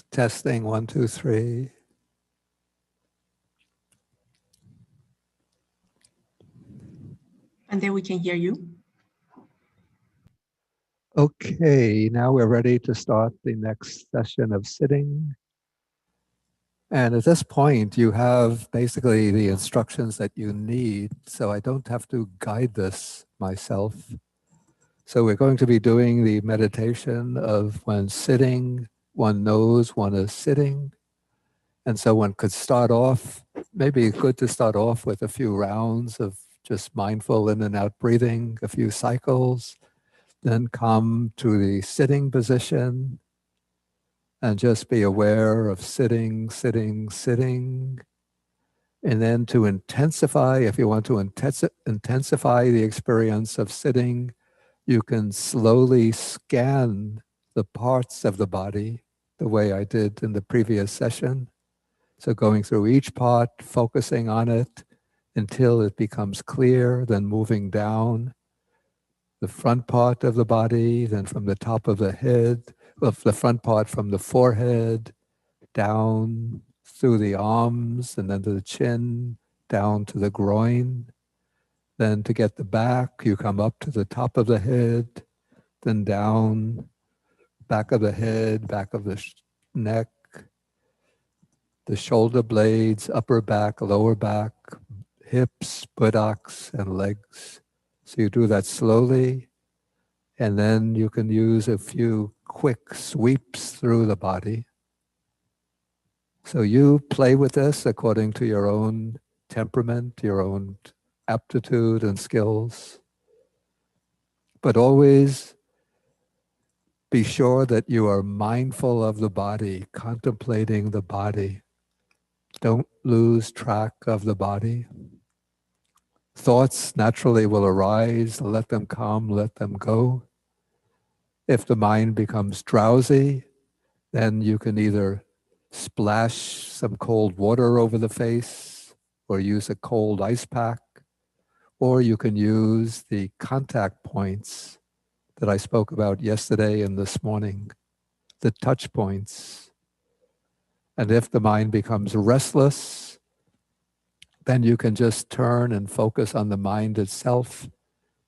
Testing 1, 2, 3. And then we can hear you. Okay, now we're ready to start the next session of sitting. And at this point, you have basically the instructions that you need, so I don't have to guide this myself. So we're going to be doing the meditation of when sitting, one knows one is sitting. And so one could start off, maybe good to start off with a few rounds of just mindful in and out breathing, a few cycles, then come to the sitting position and just be aware of sitting, sitting, sitting. And then to intensify, if you want to intensify the experience of sitting, you can slowly scan the parts of the body the way I did in the previous session. So going through each part, focusing on it until it becomes clear, then moving down the front part of the body, then from the top of the head, well, the front part from the forehead, down through the arms, and then to the chin, down to the groin. Then to get the back, you come up to the top of the head, then down, back of the head, back of the neck, the shoulder blades, upper back, lower back, hips, buttocks, and legs. So you do that slowly, and then you can use a few quick sweeps through the body. So you play with this according to your own temperament, your own aptitude and skills. But always be sure that you are mindful of the body, contemplating the body. Don't lose track of the body. Thoughts naturally will arise, let them come, let them go. If the mind becomes drowsy, then you can either splash some cold water over the face or use a cold ice pack, or you can use the contact points that I spoke about yesterday and this morning, the touch points. And if the mind becomes restless, then you can just turn and focus on the mind itself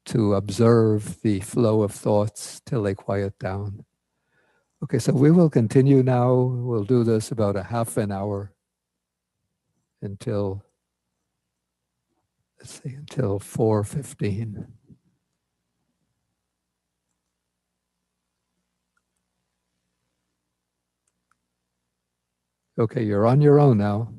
to observe the flow of thoughts till they quiet down. Okay, so we will continue now. We'll do this about a half an hour until, let's see, until 4:15. Okay, you're on your own now.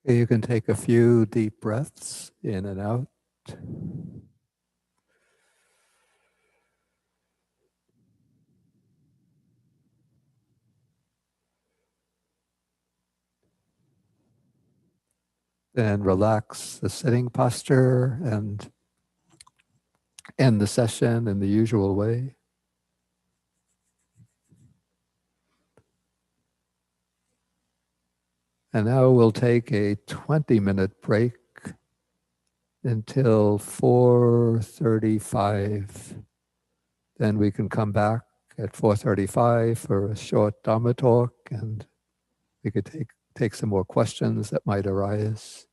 Okay, you can take a few deep breaths in and out. Then relax the sitting posture and end the session in the usual way. And now we'll take a 20-minute break until 4:35. Then we can come back at 4:35 for a short Dhamma talk, and we could take some more questions that might arise.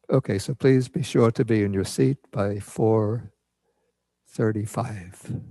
Okay, so please be sure to be in your seat by 4:35.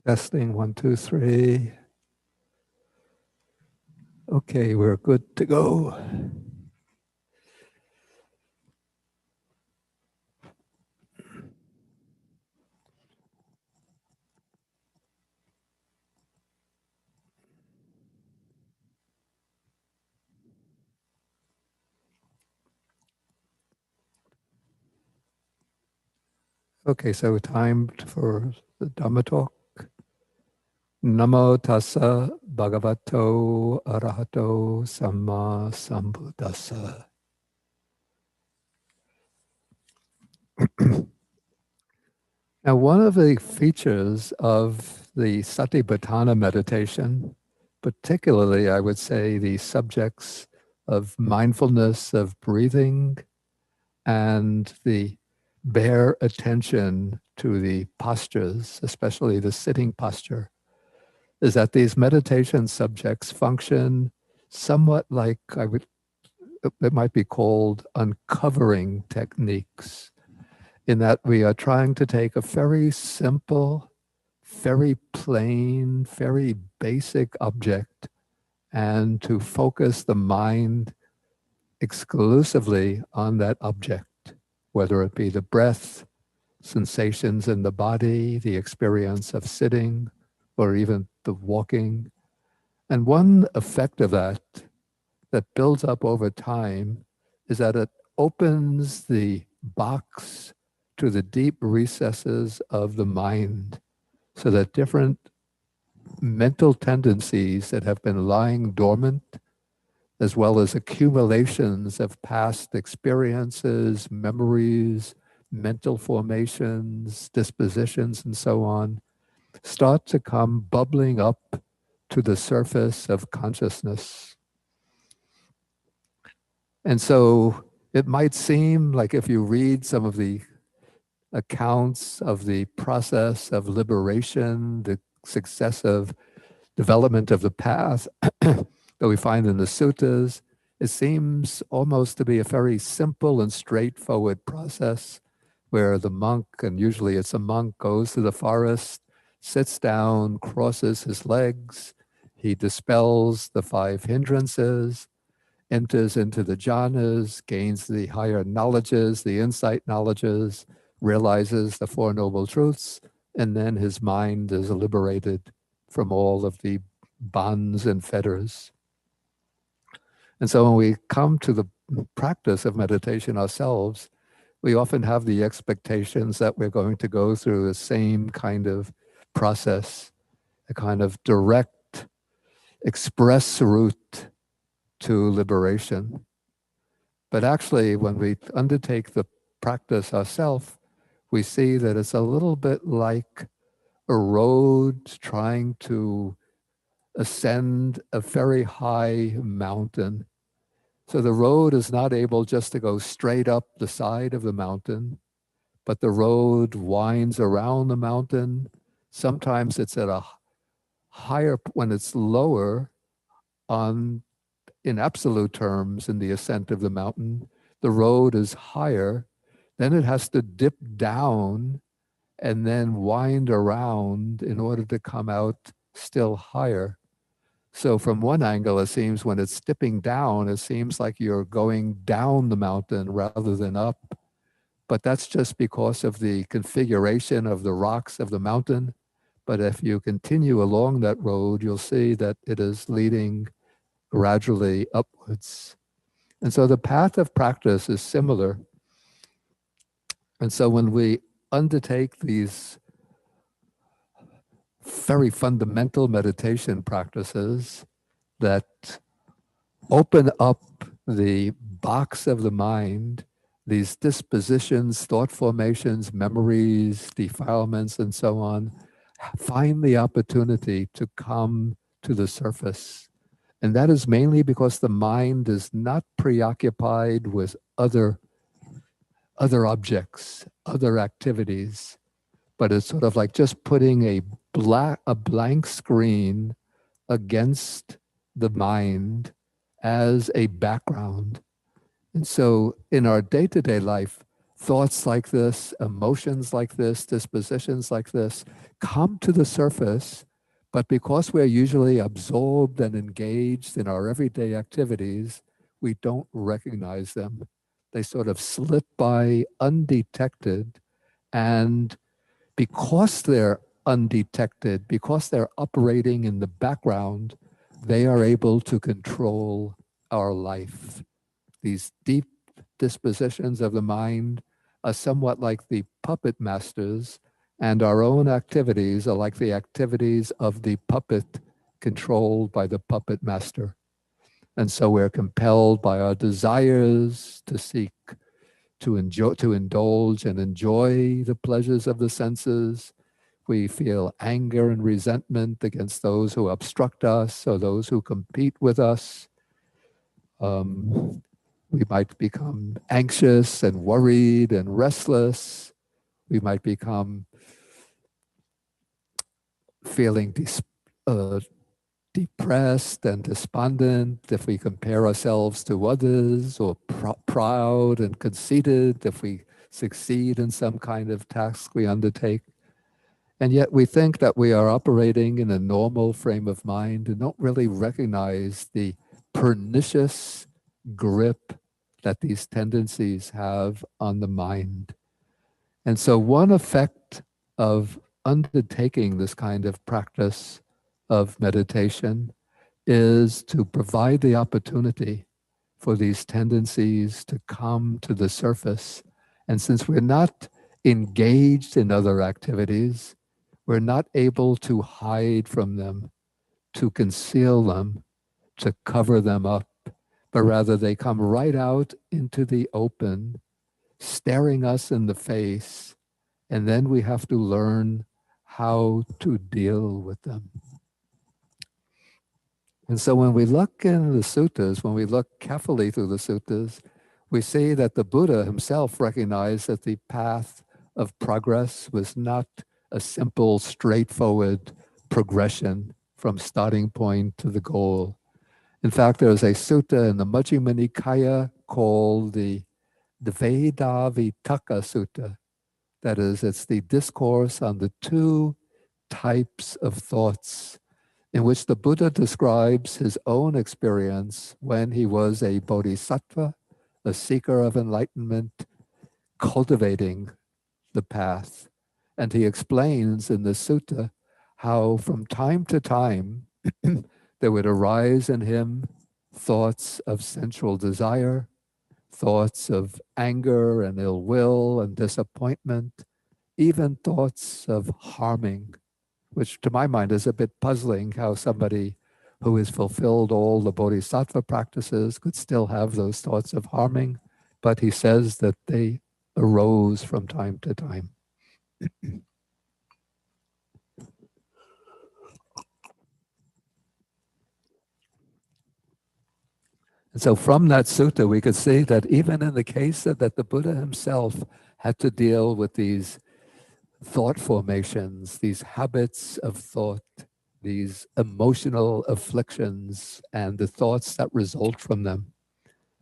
Testing 1, 2, 3. Okay, we're good to go. Okay, so time for the Dhamma talk. Namo tassa bhagavato arahato samma sambuddhassa. Now, one of the features of the Satipatthana meditation, particularly, I would say, the subjects of mindfulness of breathing and the bare attention to the postures, especially the sitting posture, is that these meditation subjects function somewhat like it might be called uncovering techniques, in that we are trying to take a very simple, very plain, very basic object and to focus the mind exclusively on that object, whether it be the breath, sensations in the body, the experience of sitting, or even the walking. And one effect of that builds up over time is that it opens the box to the deep recesses of the mind, so that different mental tendencies that have been lying dormant, as well as accumulations of past experiences, memories, mental formations, dispositions, and so on, start to come bubbling up to the surface of consciousness. And so it might seem like, if you read some of the accounts of the process of liberation, the successive development of the path that we find in the suttas, it seems almost to be a very simple and straightforward process, where the monk, and usually it's a monk, goes to the forest, sits down, crosses his legs, he dispels the 5 hindrances, enters into the jhanas, gains the higher knowledges, the insight knowledges, realizes the 4 Noble Truths, and then his mind is liberated from all of the bonds and fetters. And so when we come to the practice of meditation ourselves, we often have the expectations that we're going to go through the same kind of process, a kind of direct, express route to liberation. But actually, when we undertake the practice ourselves, we see that it's a little bit like a road trying to ascend a very high mountain. So the road is not able just to go straight up the side of the mountain, but the road winds around the mountain. Sometimes it's at a higher, when it's lower in absolute terms in the ascent of the mountain, the road is higher. Then it has to dip down and then wind around in order to come out still higher. So from one angle, it seems when it's dipping down, it seems like you're going down the mountain rather than up. But that's just because of the configuration of the rocks of the mountain. But if you continue along that road, you'll see that it is leading gradually upwards. And so the path of practice is similar. And so when we undertake these very fundamental meditation practices that open up the box of the mind, these dispositions, thought formations, memories, defilements, and so on, find the opportunity to come to the surface. And that is mainly because the mind is not preoccupied with other objects, other activities, but it's sort of like just putting a blank screen against the mind as a background. And so in our day-to-day life, thoughts like this, emotions like this, dispositions like this come to the surface, but because we're usually absorbed and engaged in our everyday activities, we don't recognize them. They sort of slip by undetected, and because they're undetected, because they're operating in the background, they are able to control our life. These deep dispositions of the mind are somewhat like the puppet masters, and our own activities are like the activities of the puppet controlled by the puppet master. And so we're compelled by our desires to seek, to enjoy, to indulge and enjoy the pleasures of the senses. We feel anger and resentment against those who obstruct us or those who compete with us. We might become anxious and worried and restless. We might become feeling depressed and despondent if we compare ourselves to others, or proud and conceited if we succeed in some kind of task we undertake. And yet we think that we are operating in a normal frame of mind and don't really recognize the pernicious grip that these tendencies have on the mind. And so one effect of undertaking this kind of practice of meditation is to provide the opportunity for these tendencies to come to the surface. And since we're not engaged in other activities, we're not able to hide from them, to conceal them, to cover them up, but rather they come right out into the open, staring us in the face, and then we have to learn how to deal with them. And so when we look in the suttas, when we look carefully through the suttas, we see that the Buddha himself recognized that the path of progress was not a simple, straightforward progression from starting point to the goal. In fact, there is a sutta in the Majjhima Nikaya called the Dvaita Vitaka Sutta. That is, it's the discourse on the two types of thoughts, in which the Buddha describes his own experience when he was a bodhisattva, a seeker of enlightenment, cultivating the path. And he explains in the sutta how from time to time there would arise in him thoughts of sensual desire, thoughts of anger and ill will and disappointment, even thoughts of harming, which to my mind is a bit puzzling, how somebody who has fulfilled all the bodhisattva practices could still have those thoughts of harming. But he says that they arose from time to time. And so from that sutta, we could see that even in the case that the Buddha himself had to deal with these thought formations, these habits of thought, these emotional afflictions, and the thoughts that result from them,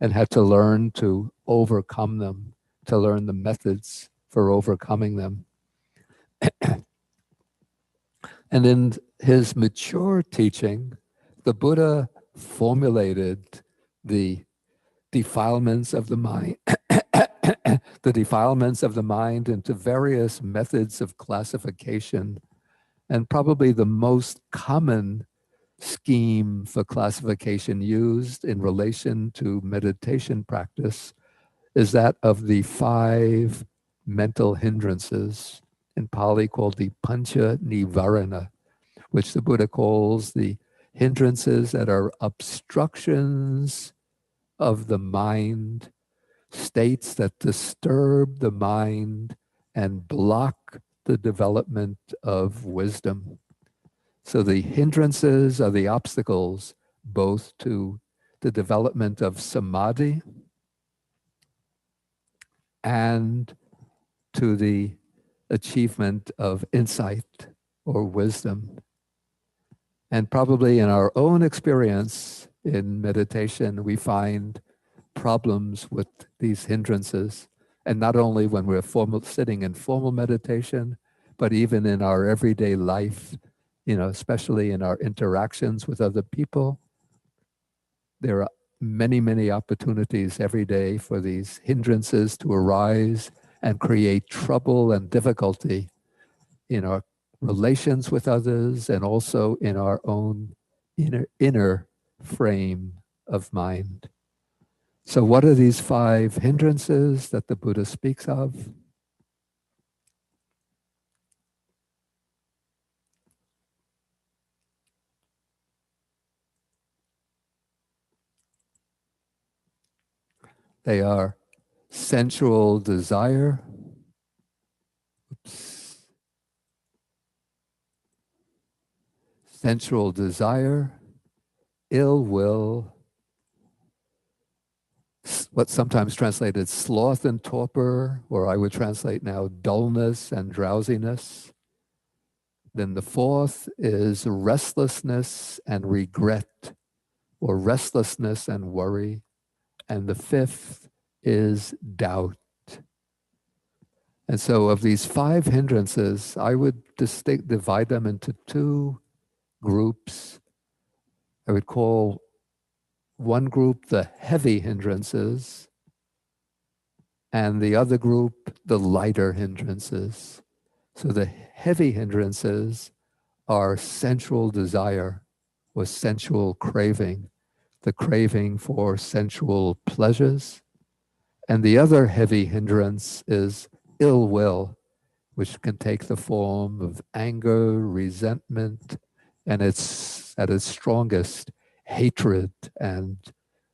and had to learn to overcome them, to learn the methods for overcoming them. And in his mature teaching, the Buddha formulated the defilements of the mind, the defilements of the mind into various methods of classification. And probably the most common scheme for classification used in relation to meditation practice is that of the 5 mental hindrances, in Pali called the Pancha Nivarana, which the Buddha calls the hindrances that are obstructions of the mind, states that disturb the mind and block the development of wisdom. So the hindrances are the obstacles both to the development of samadhi and to the achievement of insight or wisdom. And probably in our own experience in meditation, we find problems with these hindrances. And not only when we're sitting in formal meditation, but even in our everyday life, especially in our interactions with other people. There are many, many opportunities every day for these hindrances to arise and create trouble and difficulty in our relations with others and also in our own inner frame of mind. So what are these 5 hindrances that the Buddha speaks of? They are sensual desire, sensual desire, ill will, what's sometimes translated sloth and torpor, or I would translate now dullness and drowsiness. Then the 4th is restlessness and regret, or restlessness and worry. And the 5th is doubt. And so of these 5 hindrances, I would divide them into 2 groups. I would call one group the heavy hindrances, and the other group the lighter hindrances. So the heavy hindrances are sensual desire or sensual craving, the craving for sensual pleasures. And the other heavy hindrance is ill will, which can take the form of anger, resentment, and it's at its strongest, hatred and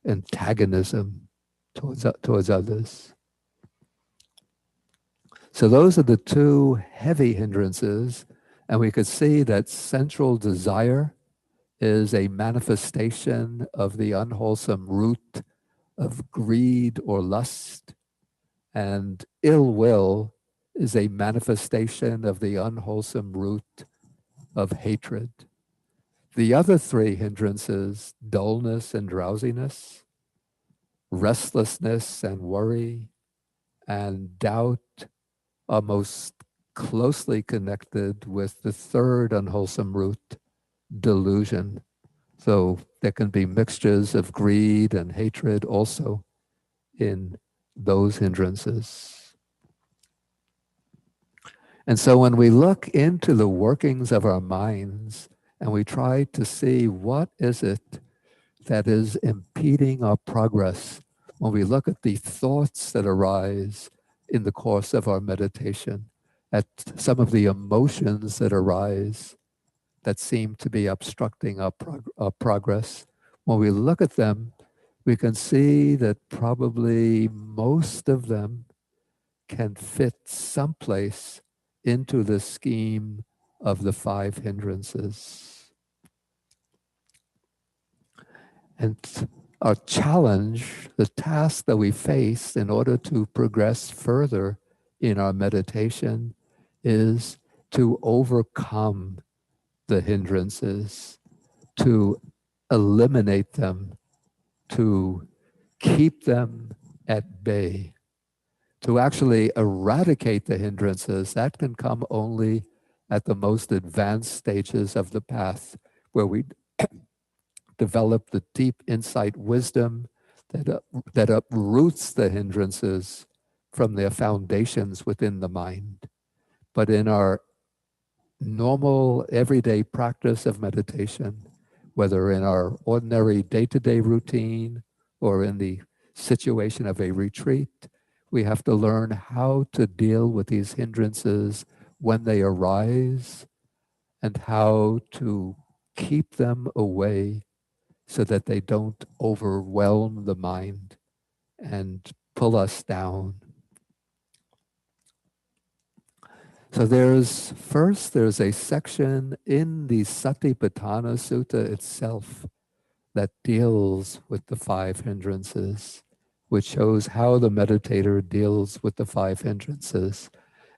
antagonism towards others. So those are the 2 heavy hindrances, and we could see that sensual desire is a manifestation of the unwholesome root of greed or lust, and ill will is a manifestation of the unwholesome root of hatred. The other 3 hindrances, dullness and drowsiness, restlessness and worry, and doubt, are most closely connected with the 3rd unwholesome root, delusion. So there can be mixtures of greed and hatred also in those hindrances. And so when we look into the workings of our minds and we try to see what is it that is impeding our progress, when we look at the thoughts that arise in the course of our meditation, at some of the emotions that arise that seem to be obstructing our progress, when we look at them, we can see that probably most of them can fit someplace into the scheme of the 5 hindrances. And our challenge, the task that we face in order to progress further in our meditation, is to overcome the hindrances, to eliminate them, to keep them at bay. To actually eradicate the hindrances, that can come only at the most advanced stages of the path, where we develop the deep insight wisdom that uproots the hindrances from their foundations within the mind. But in our normal everyday practice of meditation, whether in our ordinary day-to-day routine or in the situation of a retreat, we have to learn how to deal with these hindrances when they arise and how to keep them away so that they don't overwhelm the mind and pull us down. So there's a section in the Satipatthana Sutta itself that deals with the 5 hindrances, which shows how the meditator deals with the 5 hindrances.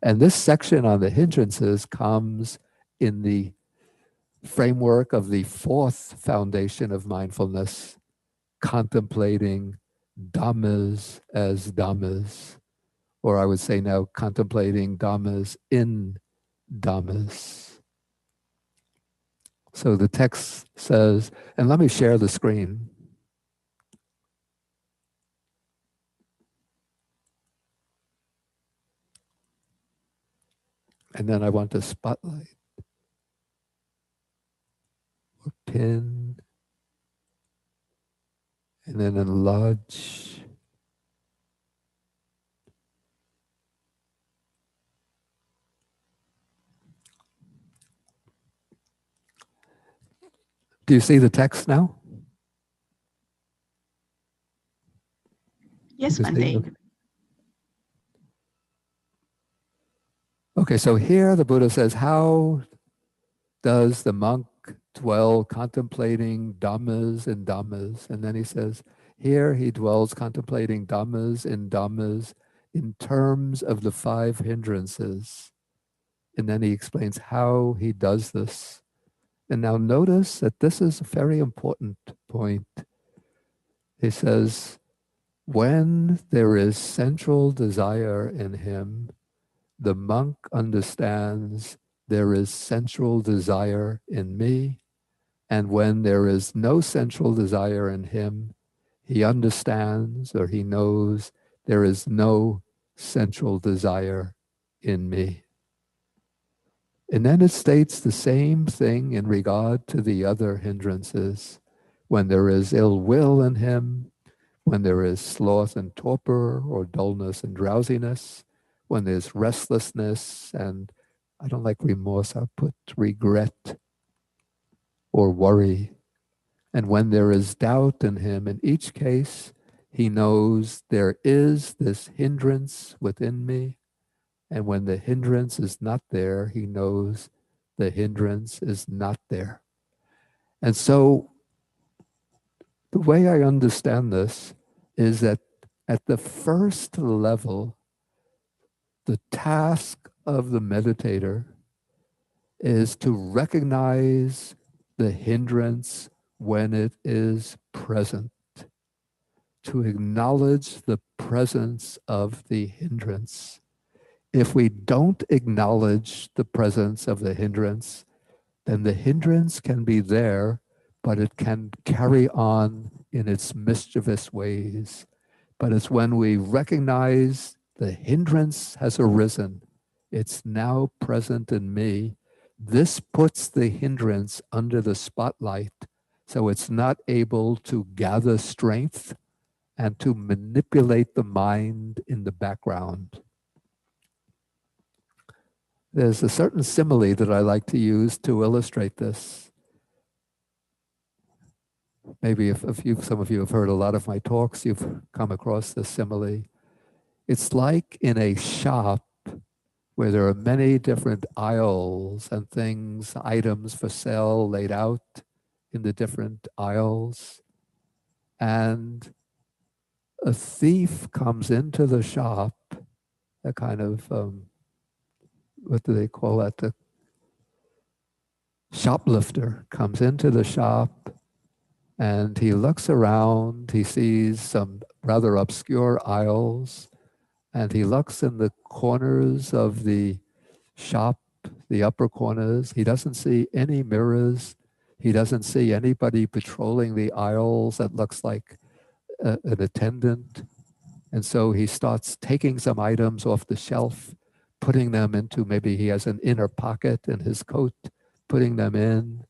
And this section on the hindrances comes in the framework of the 4th foundation of mindfulness, contemplating dhammas as dhammas, or I would say now contemplating Dhammas in Dhammas. So the text says, and let me share the screen. And then I want to spotlight or pin and then enlarge. Do you see the text now? Yes, You can see Bante. the- Okay, so here the Buddha says, how does the monk dwell contemplating Dhammas and Dhammas? And then he says, here he dwells contemplating Dhammas and Dhammas in terms of the 5 hindrances. And then he explains how he does this. And now notice that this is a very important point. He says, when there is central desire in him, the monk understands there is central desire in me. And when there is no central desire in him, he understands or he knows there is no central desire in me. And then it states the same thing in regard to the other hindrances. When there is ill will in him, when there is sloth and torpor or dullness and drowsiness, when there's restlessness and I don't like remorse, I'll put regret or worry. And when there is doubt in him, in each case, he knows there is this hindrance within me. And when the hindrance is not there, he knows the hindrance is not there. And so the way I understand this is that at the first level, the task of the meditator is to recognize the hindrance when it is present, to acknowledge the presence of the hindrance. If we don't acknowledge the presence of the hindrance, then the hindrance can be there, but it can carry on in its mischievous ways. But it's when we recognize the hindrance has arisen, it's now present in me. This puts the hindrance under the spotlight, so it's not able to gather strength and to manipulate the mind in the background. There's a certain simile that I like to use to illustrate this. Maybe if some of you have heard a lot of my talks, you've come across this simile. It's like in a shop where there are many different aisles and things, items for sale laid out in the different aisles. And a thief comes into the shop, a kind of, what do they call that? The shoplifter comes into the shop and he looks around, he sees some rather obscure aisles, and he looks in the corners of the shop, the upper corners. He doesn't see any mirrors. He doesn't see anybody patrolling the aisles that looks like an attendant. And so he starts taking some items off the shelf, putting them into, maybe he has an inner pocket in his coat, putting them in.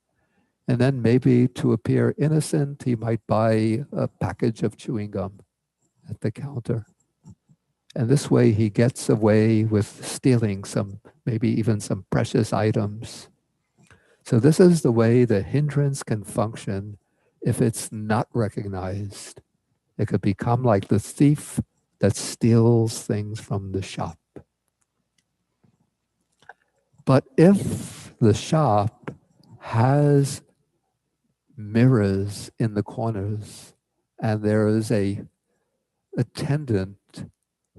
And then maybe to appear innocent, he might buy a package of chewing gum at the counter. And this way he gets away with stealing some, maybe even some precious items. So this is the way the hindrance can function if it's not recognized. It could become like the thief that steals things from the shop. But if the shop has mirrors in the corners and there is a attendant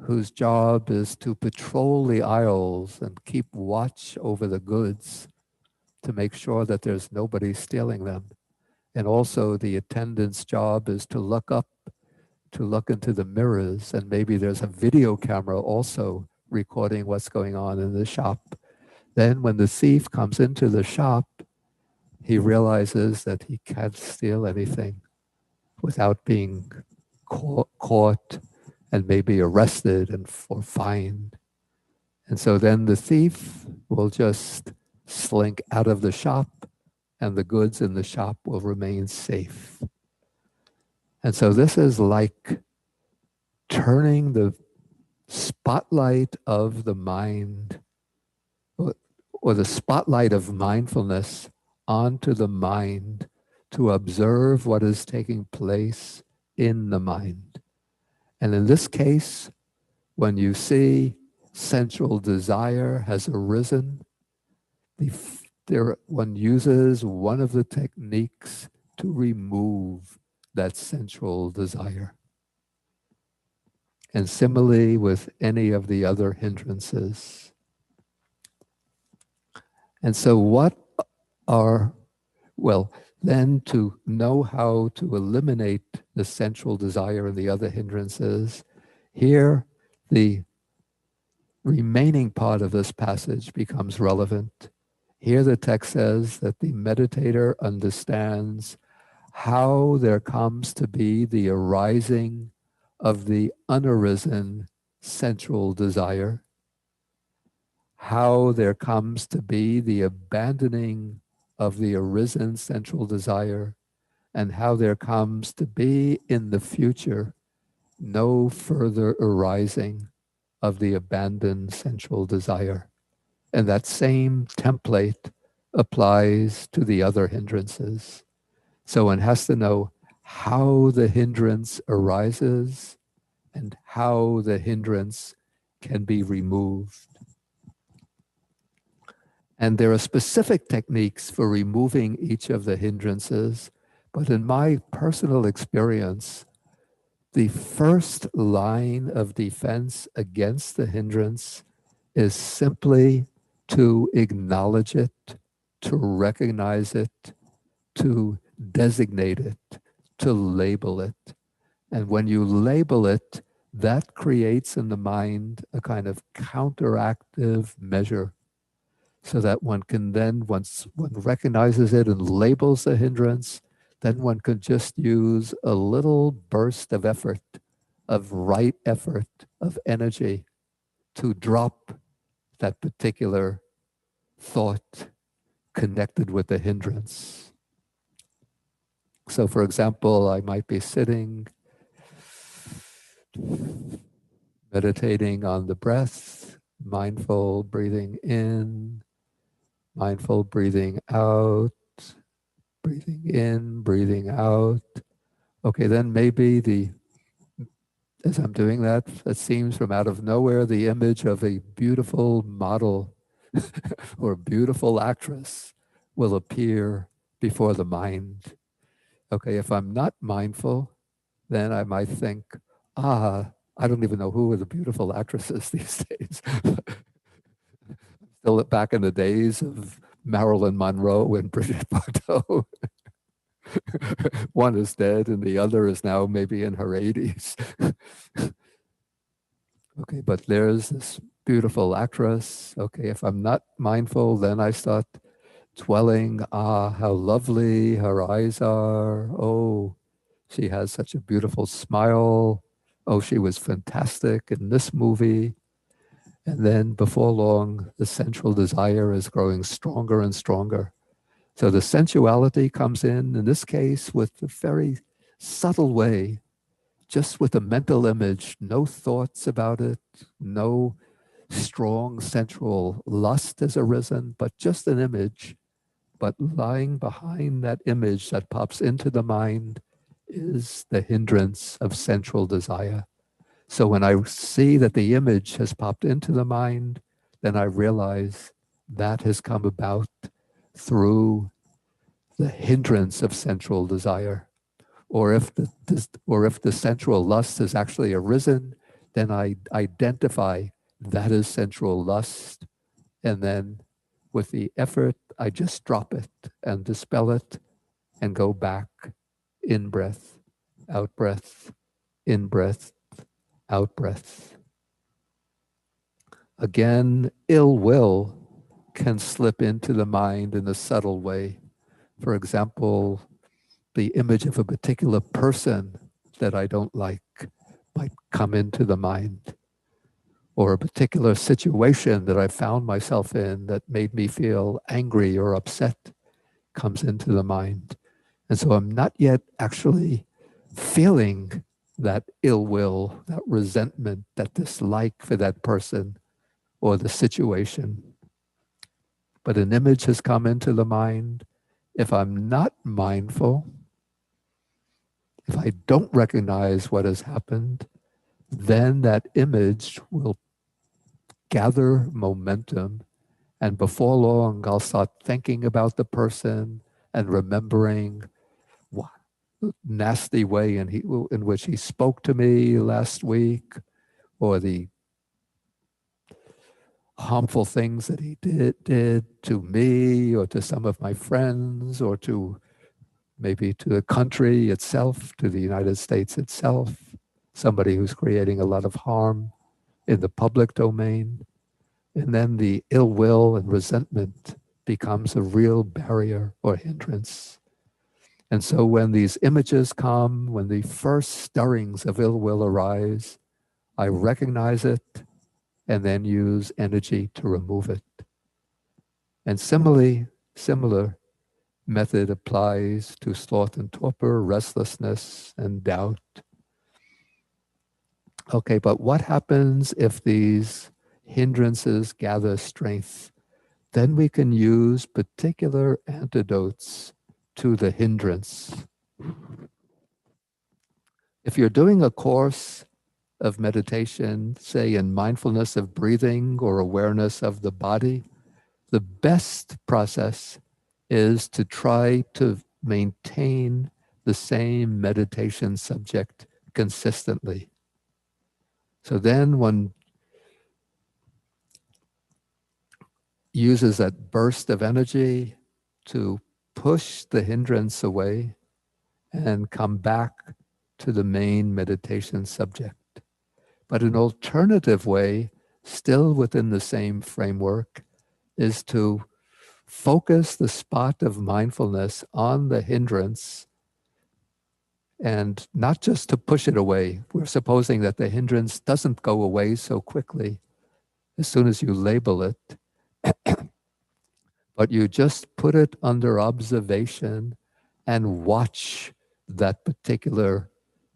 whose job is to patrol the aisles and keep watch over the goods to make sure that there's nobody stealing them. And also the attendant's job is to look up to look into the mirrors, and maybe there's a video camera also recording what's going on in the shop. Then when the thief comes into the shop, he realizes that he can't steal anything without being caught and maybe arrested and or fined. And so then the thief will just slink out of the shop, and the goods in the shop will remain safe. And so this is like turning the spotlight of the mind, or the spotlight of mindfulness onto the mind to observe what is taking place in the mind. And in this case, when you see sensual desire has arisen, one uses one of the techniques to remove that sensual desire. And similarly with any of the other hindrances. And so then to know how to eliminate the sensual desire and the other hindrances, here the remaining part of this passage becomes relevant. Here the text says that the meditator understands how there comes to be the arising of the unarisen sensual desire, how there comes to be the abandoning of the arisen sensual desire, and how there comes to be in the future no further arising of the abandoned sensual desire. And that same template applies to the other hindrances. So one has to know how the hindrance arises and how the hindrance can be removed. And there are specific techniques for removing each of the hindrances, but in my personal experience, the first line of defense against the hindrance is simply to acknowledge it, to recognize it, to designate it, to label it. And when you label it, that creates in the mind a kind of counteractive measure, so that one can then, once one recognizes it and labels the hindrance, then one could just use a little burst of effort, of right effort, of energy to drop that particular thought connected with the hindrance. So for example, I might be sitting, meditating on the breath, mindful breathing in, mindful breathing out, breathing in, breathing out. Okay, then maybe as I'm doing that, it seems from out of nowhere, the image of a beautiful model or beautiful actress will appear before the mind. Okay, if I'm not mindful, then I might think, I don't even know who are the beautiful actresses these days. Still back in the days of Marilyn Monroe and Brigitte Bardot. One is dead and the other is now maybe in her 80s. Okay, but there's this beautiful actress. Okay, if I'm not mindful, then I start dwelling, how lovely her eyes are. Oh, she has such a beautiful smile. Oh, she was fantastic in this movie. And then before long, the sensual desire is growing stronger and stronger. So the sensuality comes in this case, with a very subtle way, just with a mental image, no thoughts about it, no strong sensual lust has arisen, but just an image. But lying behind that image that pops into the mind is the hindrance of sensual desire. So when I see that the image has popped into the mind, then I realize that has come about through the hindrance of sensual desire. Or if the sensual lust has actually arisen, then I identify that as sensual lust. And then with the effort, I just drop it and dispel it and go back in breath, out breath, in-breath, out-breath. Again, ill will can slip into the mind in a subtle way. For example, the image of a particular person that I don't like might come into the mind, or a particular situation that I found myself in that made me feel angry or upset comes into the mind. And so I'm not yet actually feeling that ill will, that resentment, that dislike for that person or the situation. But an image has come into the mind. If I'm not mindful, if I don't recognize what has happened, then that image will gather momentum. And before long, I'll start thinking about the person and remembering what nasty way in which he spoke to me last week, or the harmful things that he did to me or to some of my friends, or to maybe to the country itself, to the United States itself, somebody who's creating a lot of harm in the public domain. And then the ill will and resentment becomes a real barrier or hindrance. And so when these images come, when the first stirrings of ill will arise, I recognize it and then use energy to remove it. And similar method applies to sloth and torpor, restlessness and doubt. Okay, but what happens if these hindrances gather strength? Then we can use particular antidotes to the hindrance. If you're doing a course of meditation, say in mindfulness of breathing or awareness of the body, the best process is to try to maintain the same meditation subject consistently. So then one uses that burst of energy to push the hindrance away and come back to the main meditation subject. But an alternative way, still within the same framework, is to focus the spot of mindfulness on the hindrance, and not just to push it away. We're supposing that the hindrance doesn't go away so quickly as soon as you label it, but you just put it under observation and watch that particular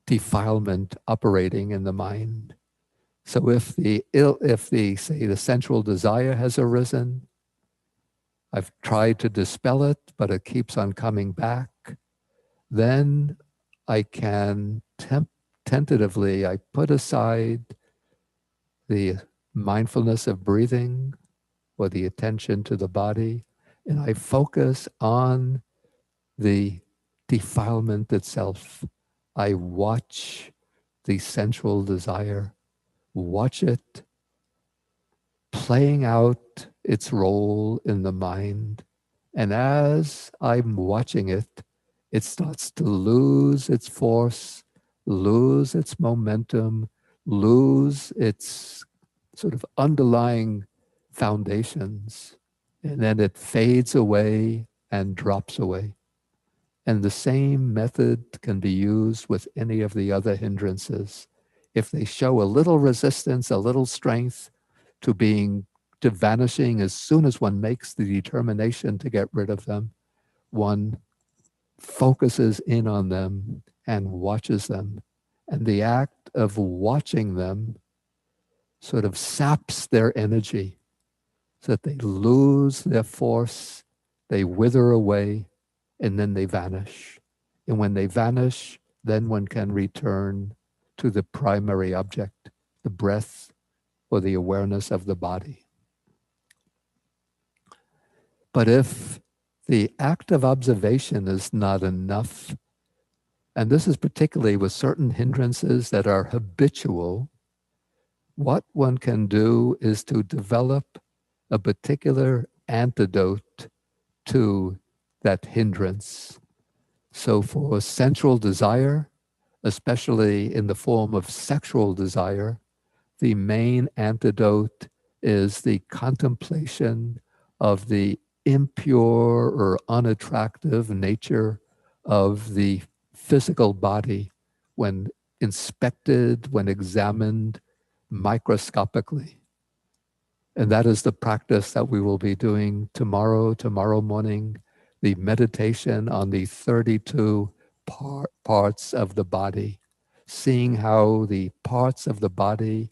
defilement operating in the mind. So if say the sensual desire has arisen, I've tried to dispel it, but it keeps on coming back, then I can tentatively, I put aside the mindfulness of breathing or the attention to the body, and I focus on the defilement itself. I watch the sensual desire, watch it playing out its role in the mind. And as I'm watching it, it starts to lose its force, lose its momentum, lose its sort of underlying foundations. And then it fades away and drops away. And the same method can be used with any of the other hindrances. If they show a little resistance, a little strength to vanishing as soon as one makes the determination to get rid of them, one focuses in on them and watches them. And the act of watching them sort of saps their energy so that they lose their force, they wither away, and then they vanish. And when they vanish, then one can return to the primary object, the breath or the awareness of the body. But if the act of observation is not enough, and this is particularly with certain hindrances that are habitual, what one can do is to develop a particular antidote to that hindrance. So for sensual desire, especially in the form of sexual desire, the main antidote is the contemplation of the impure or unattractive nature of the physical body when inspected, when examined microscopically. And that is the practice that we will be doing tomorrow morning, the meditation on the 32 parts of the body, seeing how the parts of the body,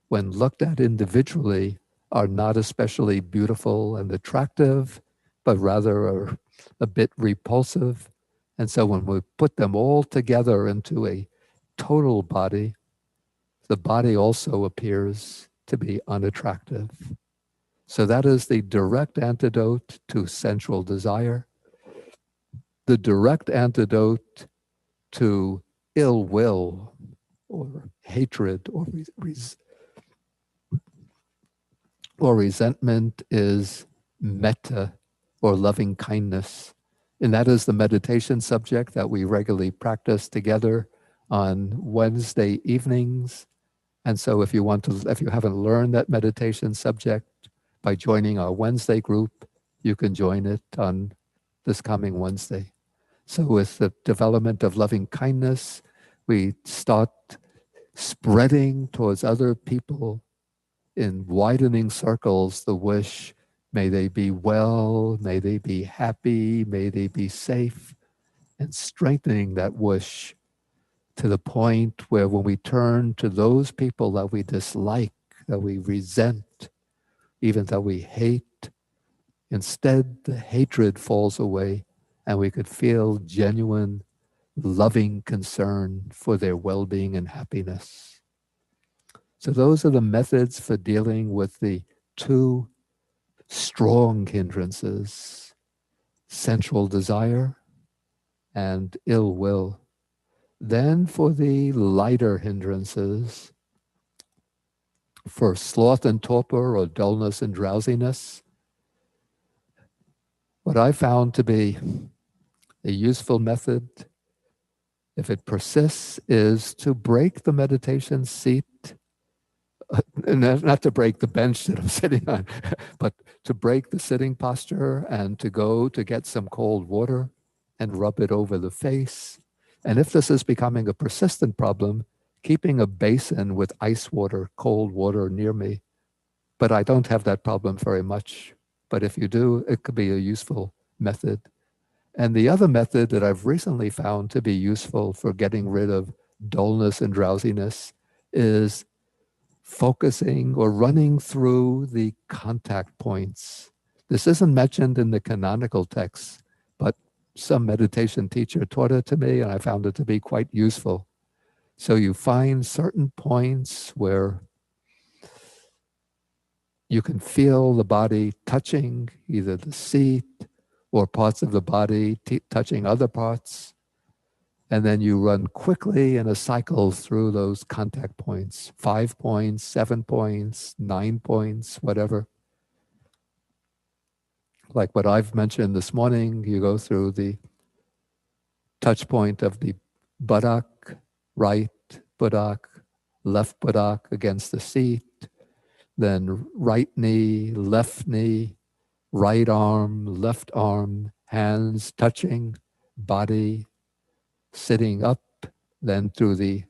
when looked at individually, are not especially beautiful and attractive, but rather are a bit repulsive. And so when we put them all together into a total body, the body also appears to be unattractive. So that is the direct antidote to sensual desire, the direct antidote to ill will or hatred or resentment is metta or loving kindness. And that is the meditation subject that we regularly practice together on Wednesday evenings. And so if you haven't learned that meditation subject by joining our Wednesday group, you can join it on this coming Wednesday. So with the development of loving kindness, we start spreading towards other people in widening circles the wish, may they be well, may they be happy, may they be safe, and strengthening that wish to the point where when we turn to those people that we dislike, that we resent, even that we hate, instead the hatred falls away and we could feel genuine, loving concern for their well-being and happiness. So those are the methods for dealing with the two strong hindrances, sensual desire and ill will. Then for the lighter hindrances, for sloth and torpor or dullness and drowsiness, what I found to be a useful method, if it persists, is to break the meditation seat, not to break the bench that I'm sitting on, but to break the sitting posture and to go to get some cold water and rub it over the face. And if this is becoming a persistent problem, keeping a basin with ice water, cold water near me. But I don't have that problem very much. But if you do, it could be a useful method. And the other method that I've recently found to be useful for getting rid of dullness and drowsiness is focusing or running through the contact points. This isn't mentioned in the canonical texts, but some meditation teacher taught it to me and I found it to be quite useful. So you find certain points where you can feel the body touching either the seat or parts of the body touching other parts. And then you run quickly in a cycle through those contact points, 5 points, 7 points, 9 points, whatever. Like what I've mentioned this morning, you go through the touch point of the buttock, right buttock, left buttock against the seat, then right knee, right arm, left arm, hands touching, body, sitting up, then through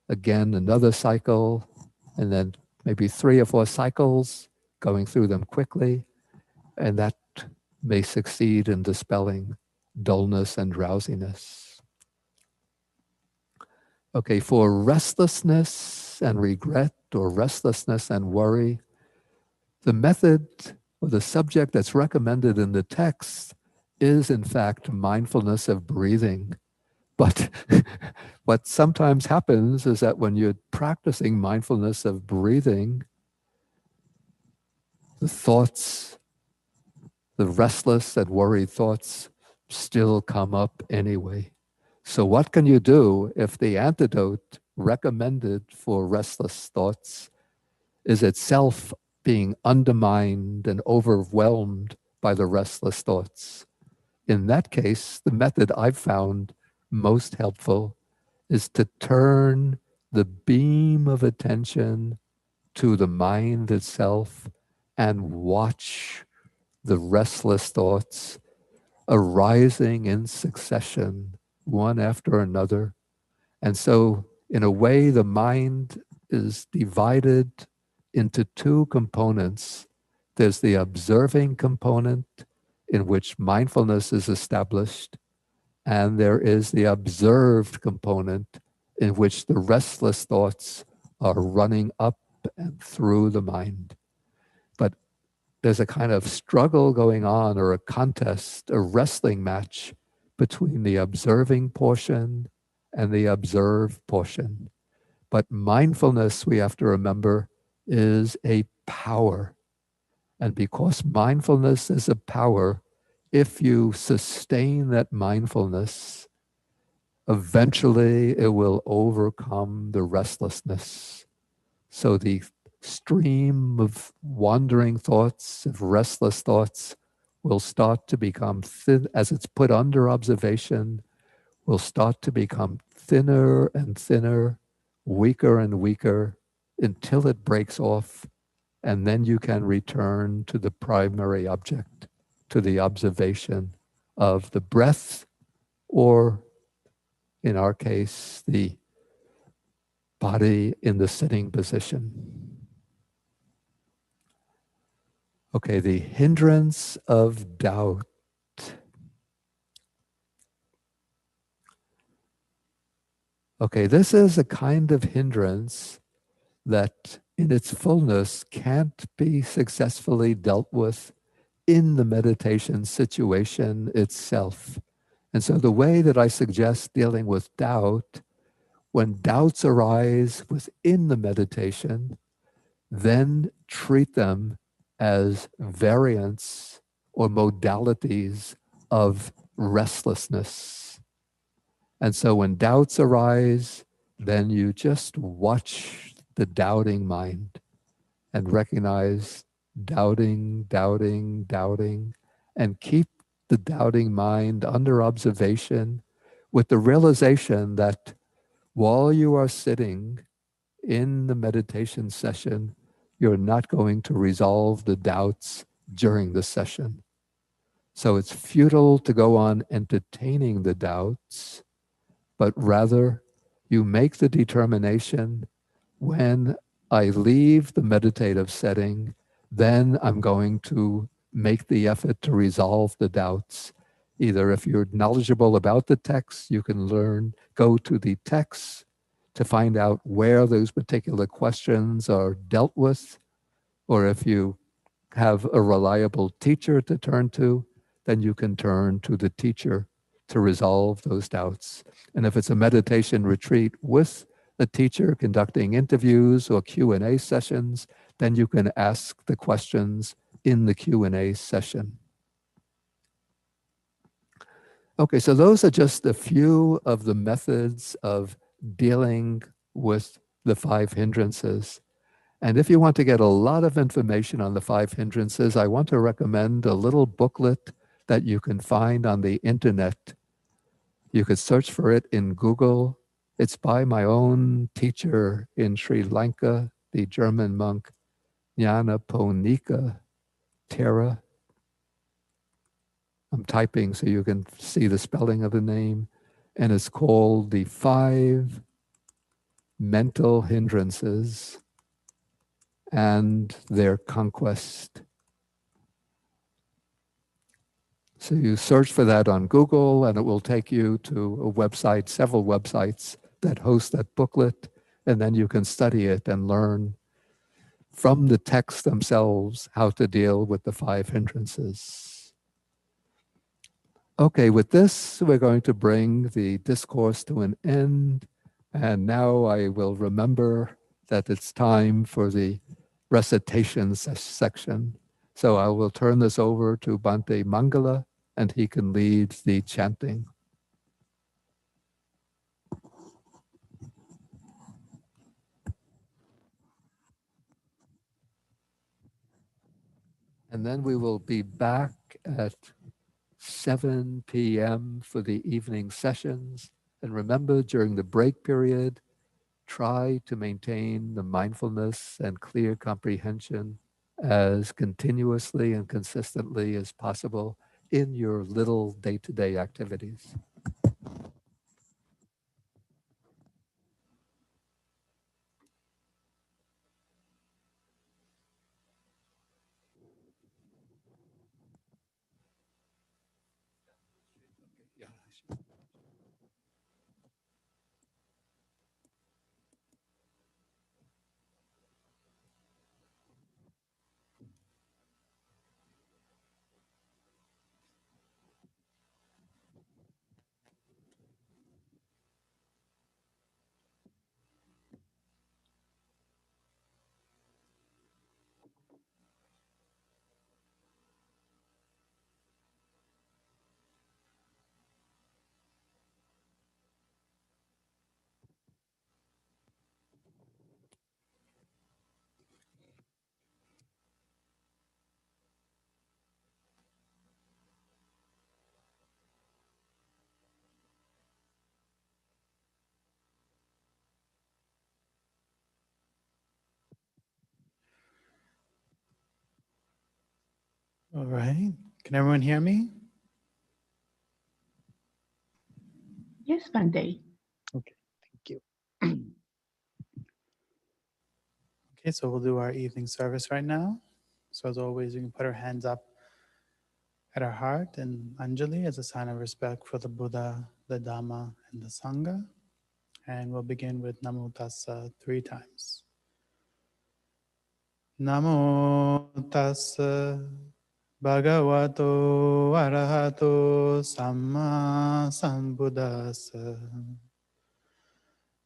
again, another cycle, and then maybe 3 or 4 cycles, going through them quickly, and that may succeed in dispelling dullness and drowsiness. Okay, for restlessness and regret or restlessness and worry, the method or the subject that's recommended in the text is in fact mindfulness of breathing. But what sometimes happens is that when you're practicing mindfulness of breathing, the thoughts, the restless and worried thoughts still come up anyway. So what can you do if the antidote recommended for restless thoughts is itself being undermined and overwhelmed by the restless thoughts? In that case, the method I've found most helpful is to turn the beam of attention to the mind itself and watch the restless thoughts arising in succession, one after another. And so, in a way, the mind is divided into two components. There's the observing component, in which mindfulness is established, and there is the observed component, in which the restless thoughts are running up and through the mind. But there's a kind of struggle going on, or a contest, a wrestling match between the observing portion and the observed portion. But mindfulness, we have to remember, is a power. And because mindfulness is a power, if you sustain that mindfulness, eventually it will overcome the restlessness. So the stream of wandering thoughts, of restless thoughts, will start to become thin as it's put under observation, will start to become thinner and thinner, weaker and weaker, until it breaks off. And then you can return to the primary object, to the observation of the breath, or in our case, the body in the sitting position. Okay, the hindrance of doubt. Okay, this is a kind of hindrance that in its fullness can't be successfully dealt with in the meditation situation itself. And so the way that I suggest dealing with doubt, when doubts arise within the meditation, then treat them as variants or modalities of restlessness. And so when doubts arise, then you just watch the doubting mind and recognize doubting, doubting, doubting, and keep the doubting mind under observation with the realization that while you are sitting in the meditation session, you're not going to resolve the doubts during the session. So it's futile to go on entertaining the doubts, but rather you make the determination, when I leave the meditative setting, then I'm going to make the effort to resolve the doubts. Either if you're knowledgeable about the text, you can go to the text to find out where those particular questions are dealt with, or if you have a reliable teacher to turn to, then you can turn to the teacher to resolve those doubts. And if it's a meditation retreat with a teacher conducting interviews or Q&A sessions, then you can ask the questions in the Q&A session. Okay, so those are just a few of the methods of dealing with the 5 hindrances. And if you want to get a lot of information on the 5 hindrances, I want to recommend a little booklet that you can find on the internet. You could search for it in Google. It's by my own teacher in Sri Lanka, the German monk Nyanaponika Thera. I'm typing so you can see the spelling of the name. And it's called The 5 Mental Hindrances and Their Conquest. So you search for that on Google, and it will take you to a website, several websites that host that booklet, and then you can study it and learn from the texts themselves how to deal with the 5 hindrances. Okay, with this, we're going to bring the discourse to an end, and now I will remember that it's time for the recitation section. So I will turn this over to Bhante Mangala, and he can lead the chanting. And then we will be back at 7 p.m. for the evening sessions. And remember, during the break period, try to maintain the mindfulness and clear comprehension as continuously and consistently as possible in your little day-to-day activities. All right. Can everyone hear me? Yes, Bante. Okay, thank you. Okay, so we'll do our evening service right now. So as always, we can put our hands up at our heart and Anjali as a sign of respect for the Buddha, the Dhamma, and the Sangha. And we'll begin with Namo Tassa 3 times. Namo Tassa Bhagavato Arahato Samma Sambuddhassa.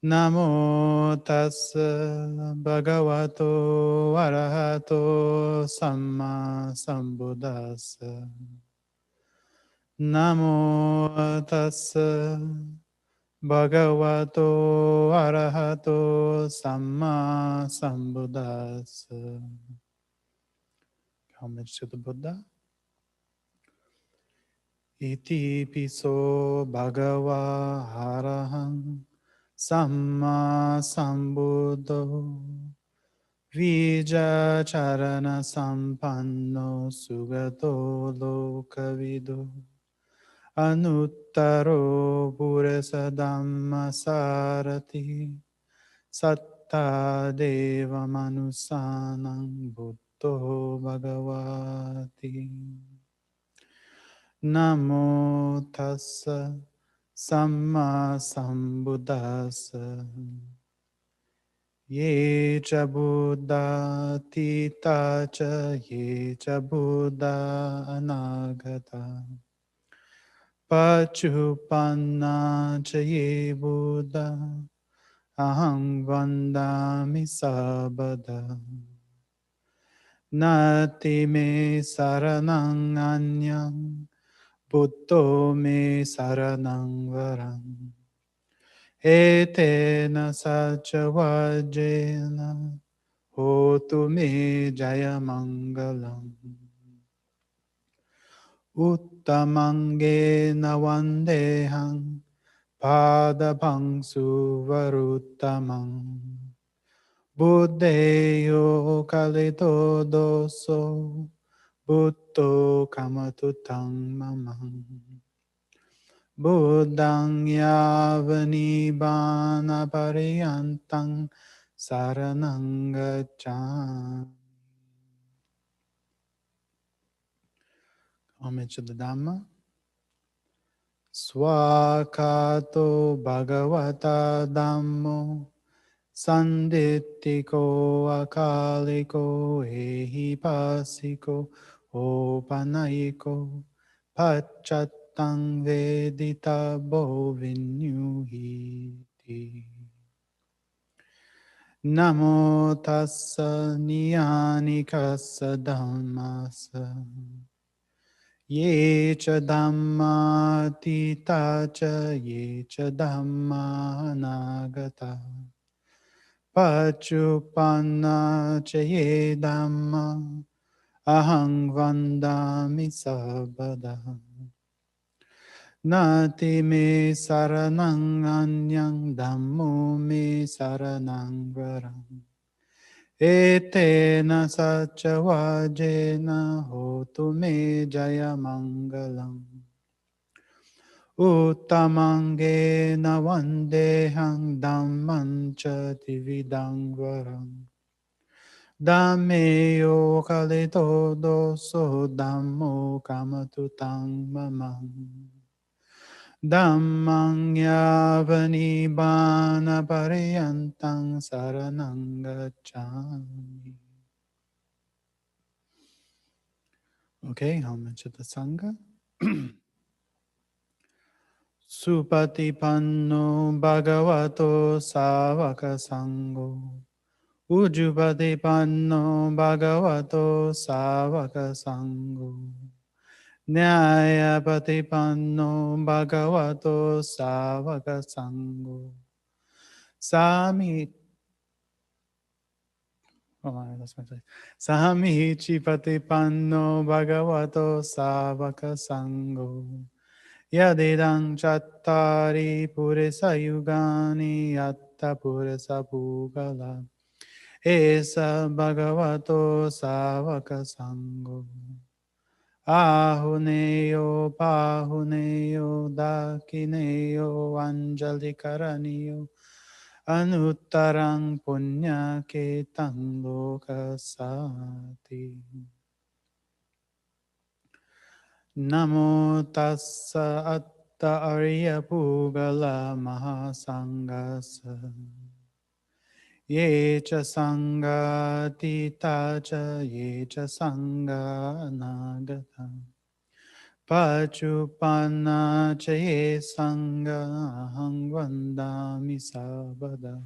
Namo Tassa Bhagavato Arahato Samma Sambuddhassa. Namo Tassa Bhagavato Arahato Samma Sambuddhassa. Homage to the Buddha. Iti piso bhagava arahang samma sambuddho vija charana sampanno sugato lokavido anuttaro puresa dhamma sarati satta deva manusanang buddho bhagavati. Namo tassa samma sambuddhassa. Ye cha buddha tita cha ye cha buddha anagata. Pachupanna cha ye buddha aham vandami sabada. Nati me saranang anyang Buddho me saranang varam. Etena sacha vajena hotu me jaya mangalam. Uttamange navandehang padabhangsu varuttamang. Buddheyo kalito doso Buddho kamatutang mamang. Buddhang yavani bana pariyantang saranang gacchami. Homage to the Dhamma. Swakato bhagavata dhammo sanditiko akaliko ehipasiko opanayiko pacchatang vedita bo vinyuhiti. Namo tassa niyanikassa dhammasa ye cha dhamma tita cha ye cha dhamma anagata. Pachupanna cha ye dhamma ahang vandami sabada. Nati me saranang anyang dhammo me saranang varam. Etena sacha vajena hotu me jaya mangalam. Uttamangena vandehang dhammancha dividang varam. Dhammeyo kalito doso dhammo kamatutang mamam. Dhammang yavani bana pariyantang saranang gacchami. Okay, homage to the Sangha. Supatipanno bhagavato savaka sangho. Ujupatipanno bhagavato savaka sangho. Nyayapatipanno bhagavato savaka sangho. Sami Samichipatipanno bhagavato savaka sangho. Yadidang chattari purisa yugani yatta purisa pugala. Esa bhagavato savaka sangho. Ahuneyo pahuneyo dakineyo anjalikaraneyo. Anuttarang punya ketang lokasati. Namo tassa atta arya pugala mahasangasa. Ye cha sangha tita cha ye cha sangha anagata. Pachupanna cha ye sangha ahang vandami sabada.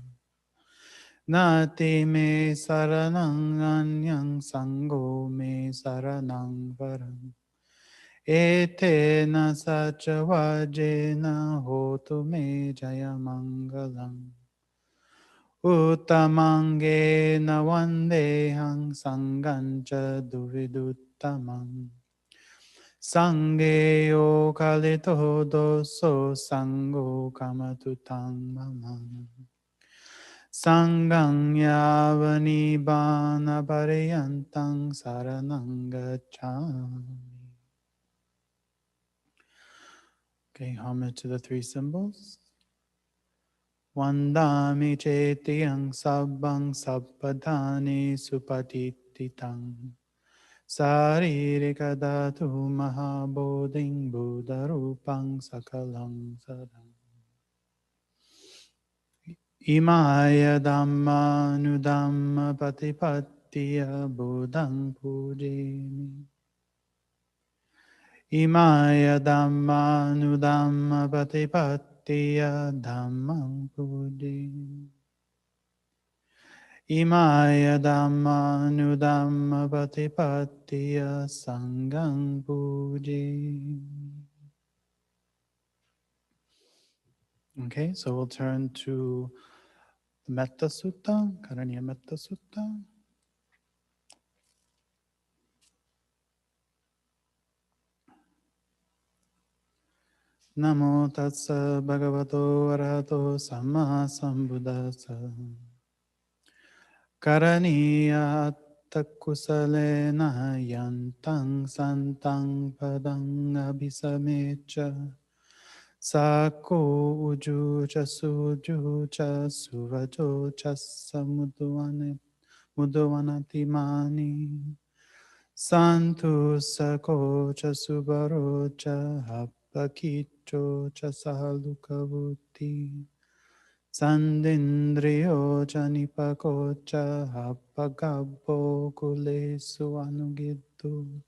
Nati me saranang anyang sangho me saranang varam. Etena sacha vajena hotu me jaya mangalam. Uttamangena vandehang sangancha duviduttamam. Sangeyo kalito doso sango kamatutang mamam. Sangang yavani bana pariyantang saranang gacchami. Okay, homage to the three symbols. Vandami chetiyang sabbang sabpadhani supatititang. Saririka dhatu mahabodhing buddharupang sakalang sadang. Imaya dhamma nudhamma patipattiya buddhang pujimi. Imaya dhamma nudhamma patipattiya dhammang pujimi. Imaya dhamma nudhamma patipattiya sanghang pujimi. Okay, so we'll turn to the Metta Sutta, Karaniya Metta Sutta. Namo tassa bhagavato arahato samma sambuddhassa. Karaniya attakusalena yantang santang padang abhisamecha. Sako uju cha suju cha suvajo cha muduvanati mani. Santu sako cha subaro cha hapakicho cha sahalukavuti. Sandindriyo cha nipako cha hapagabbo kulesu anugiddu.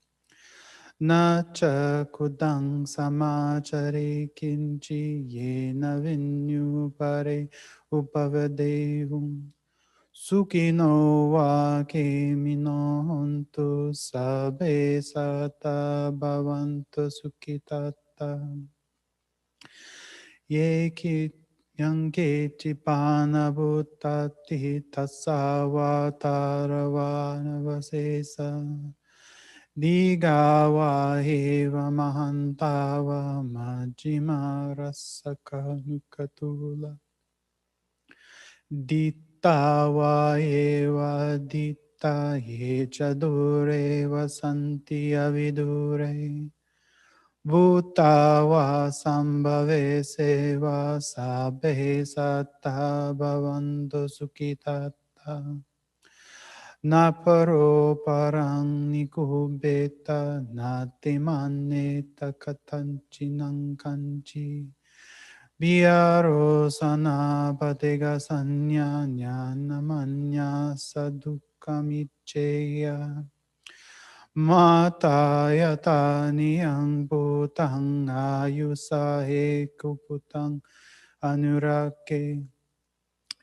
Nacha kudang samachare kinchi yena vinyu pare upavadevum. Sukino wa kemino hontu sabe sata bhavantu sukitata. Ye ki yang ketipana bhuttati tasava taravana vasesa. Digava eva mahantava majjima rasaka nukatula. Dittava eva ditta ye chadure vasanti avidure. Bhutava sambhave seva sabhe satta bhavantu sukhitatta. Naparo parang nikubeta natimaneta katanchinang kanchi. Biaro sana patega sanya nyana manya sadukamicheya. Mata yata niyang putang ayusahe kuputang anurake.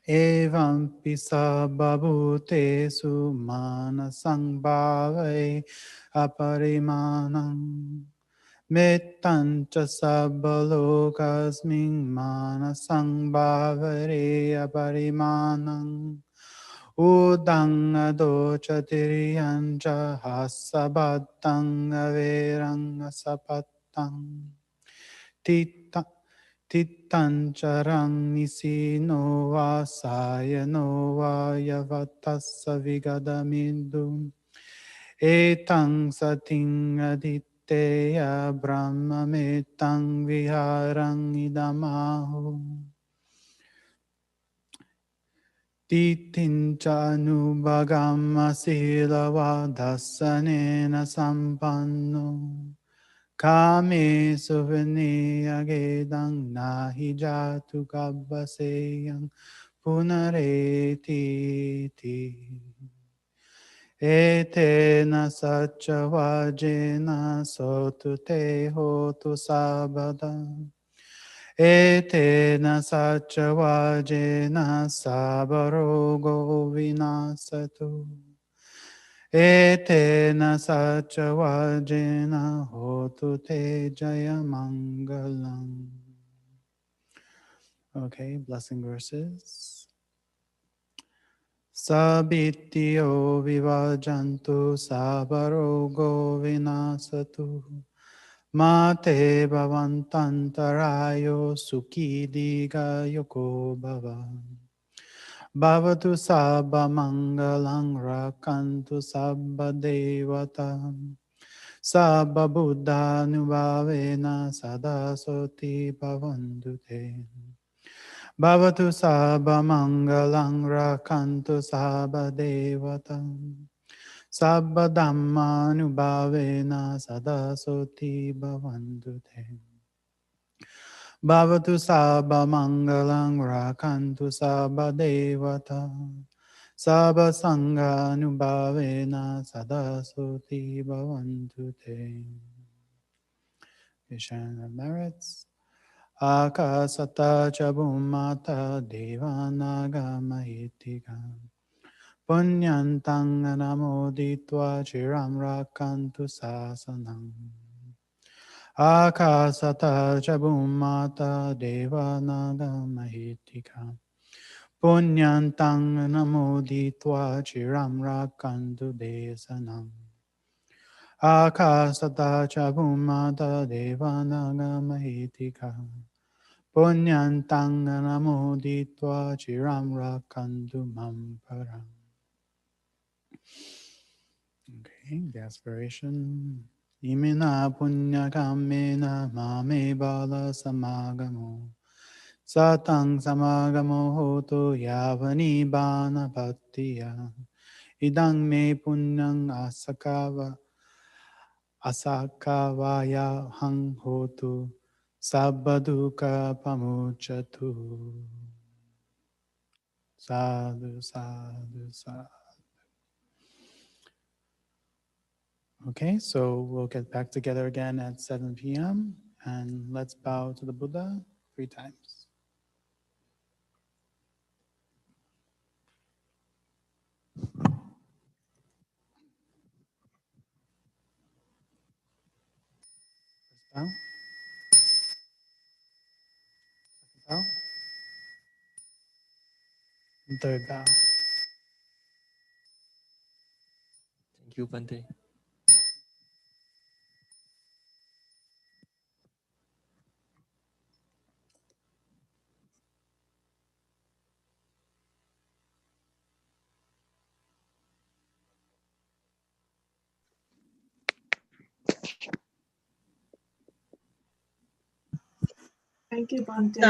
Evam pisa babute sumana sangbhave aparimanam. Mettancha sabbalokasming mana sangbhavare aparimanam. Udang adocha tiriyancha hasabattang averang asapattang. Tita Tittancarang nisino vasayano vayavatassa vigadamindum. Etang sating aditteya brahmametang viharang idamaho. Titincha anubhagam asilavadasanena sampanno. Kame suvaniyagedang nahi jatu kabbaseyang punareti ti. Etena sacha vajena sotu te hotu sabada. Etena sacha vajena sabarogo vinasatu. Etena sacha vajena hotu te jaya mangalam. Okay, blessing verses. Sabityo vivajantu sabarogo vinasatu. Mate bhavantantarayo sukhi diga yoko bhava. Bhavatu sabba mangalang rakantu sabba devatam. Sabba buddha nubhavena sada soti bhavantu te. Bhavatu sabba mangalang rakantu sabba devatam. Sabba dhamma nubhavena sada soti bhavantu te. Bhavatu sabba mangalang rakantu sabba devata. Sabba sangha nubhavena sada soti bhavantu te. Vision of merits. Akasata chabumata devanaga mahitika. Punyantang anamoditva chiram rakantu sasanam. Akasata chabumata devanaga mahitika. Punyantang namoditva chiram rakantu desanam. Akasata chabumata devanaga mahitika. Punyantang namoditva chiram rakantu mamparam. Okay, the aspiration. Imena punya kamena mame bala samagamo. Satang samagamo hoto yavani bana bhattiya. Idang me punyang asakavaya hang hotu. Sabbaduka pamuchatu. Sadhu, sadhu, sadhu. Okay, so we'll get back together again at 7 p.m. and let's bow to the Buddha 3 times. First bow, second bow, and third bow. Thank you, Bante. Thank you, Bhante.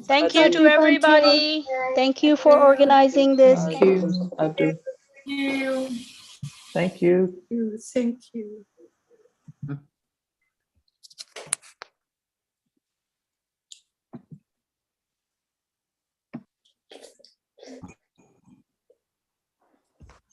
Thank you to everybody. Thank you for organizing this. Thank you. Thank you. Thank you.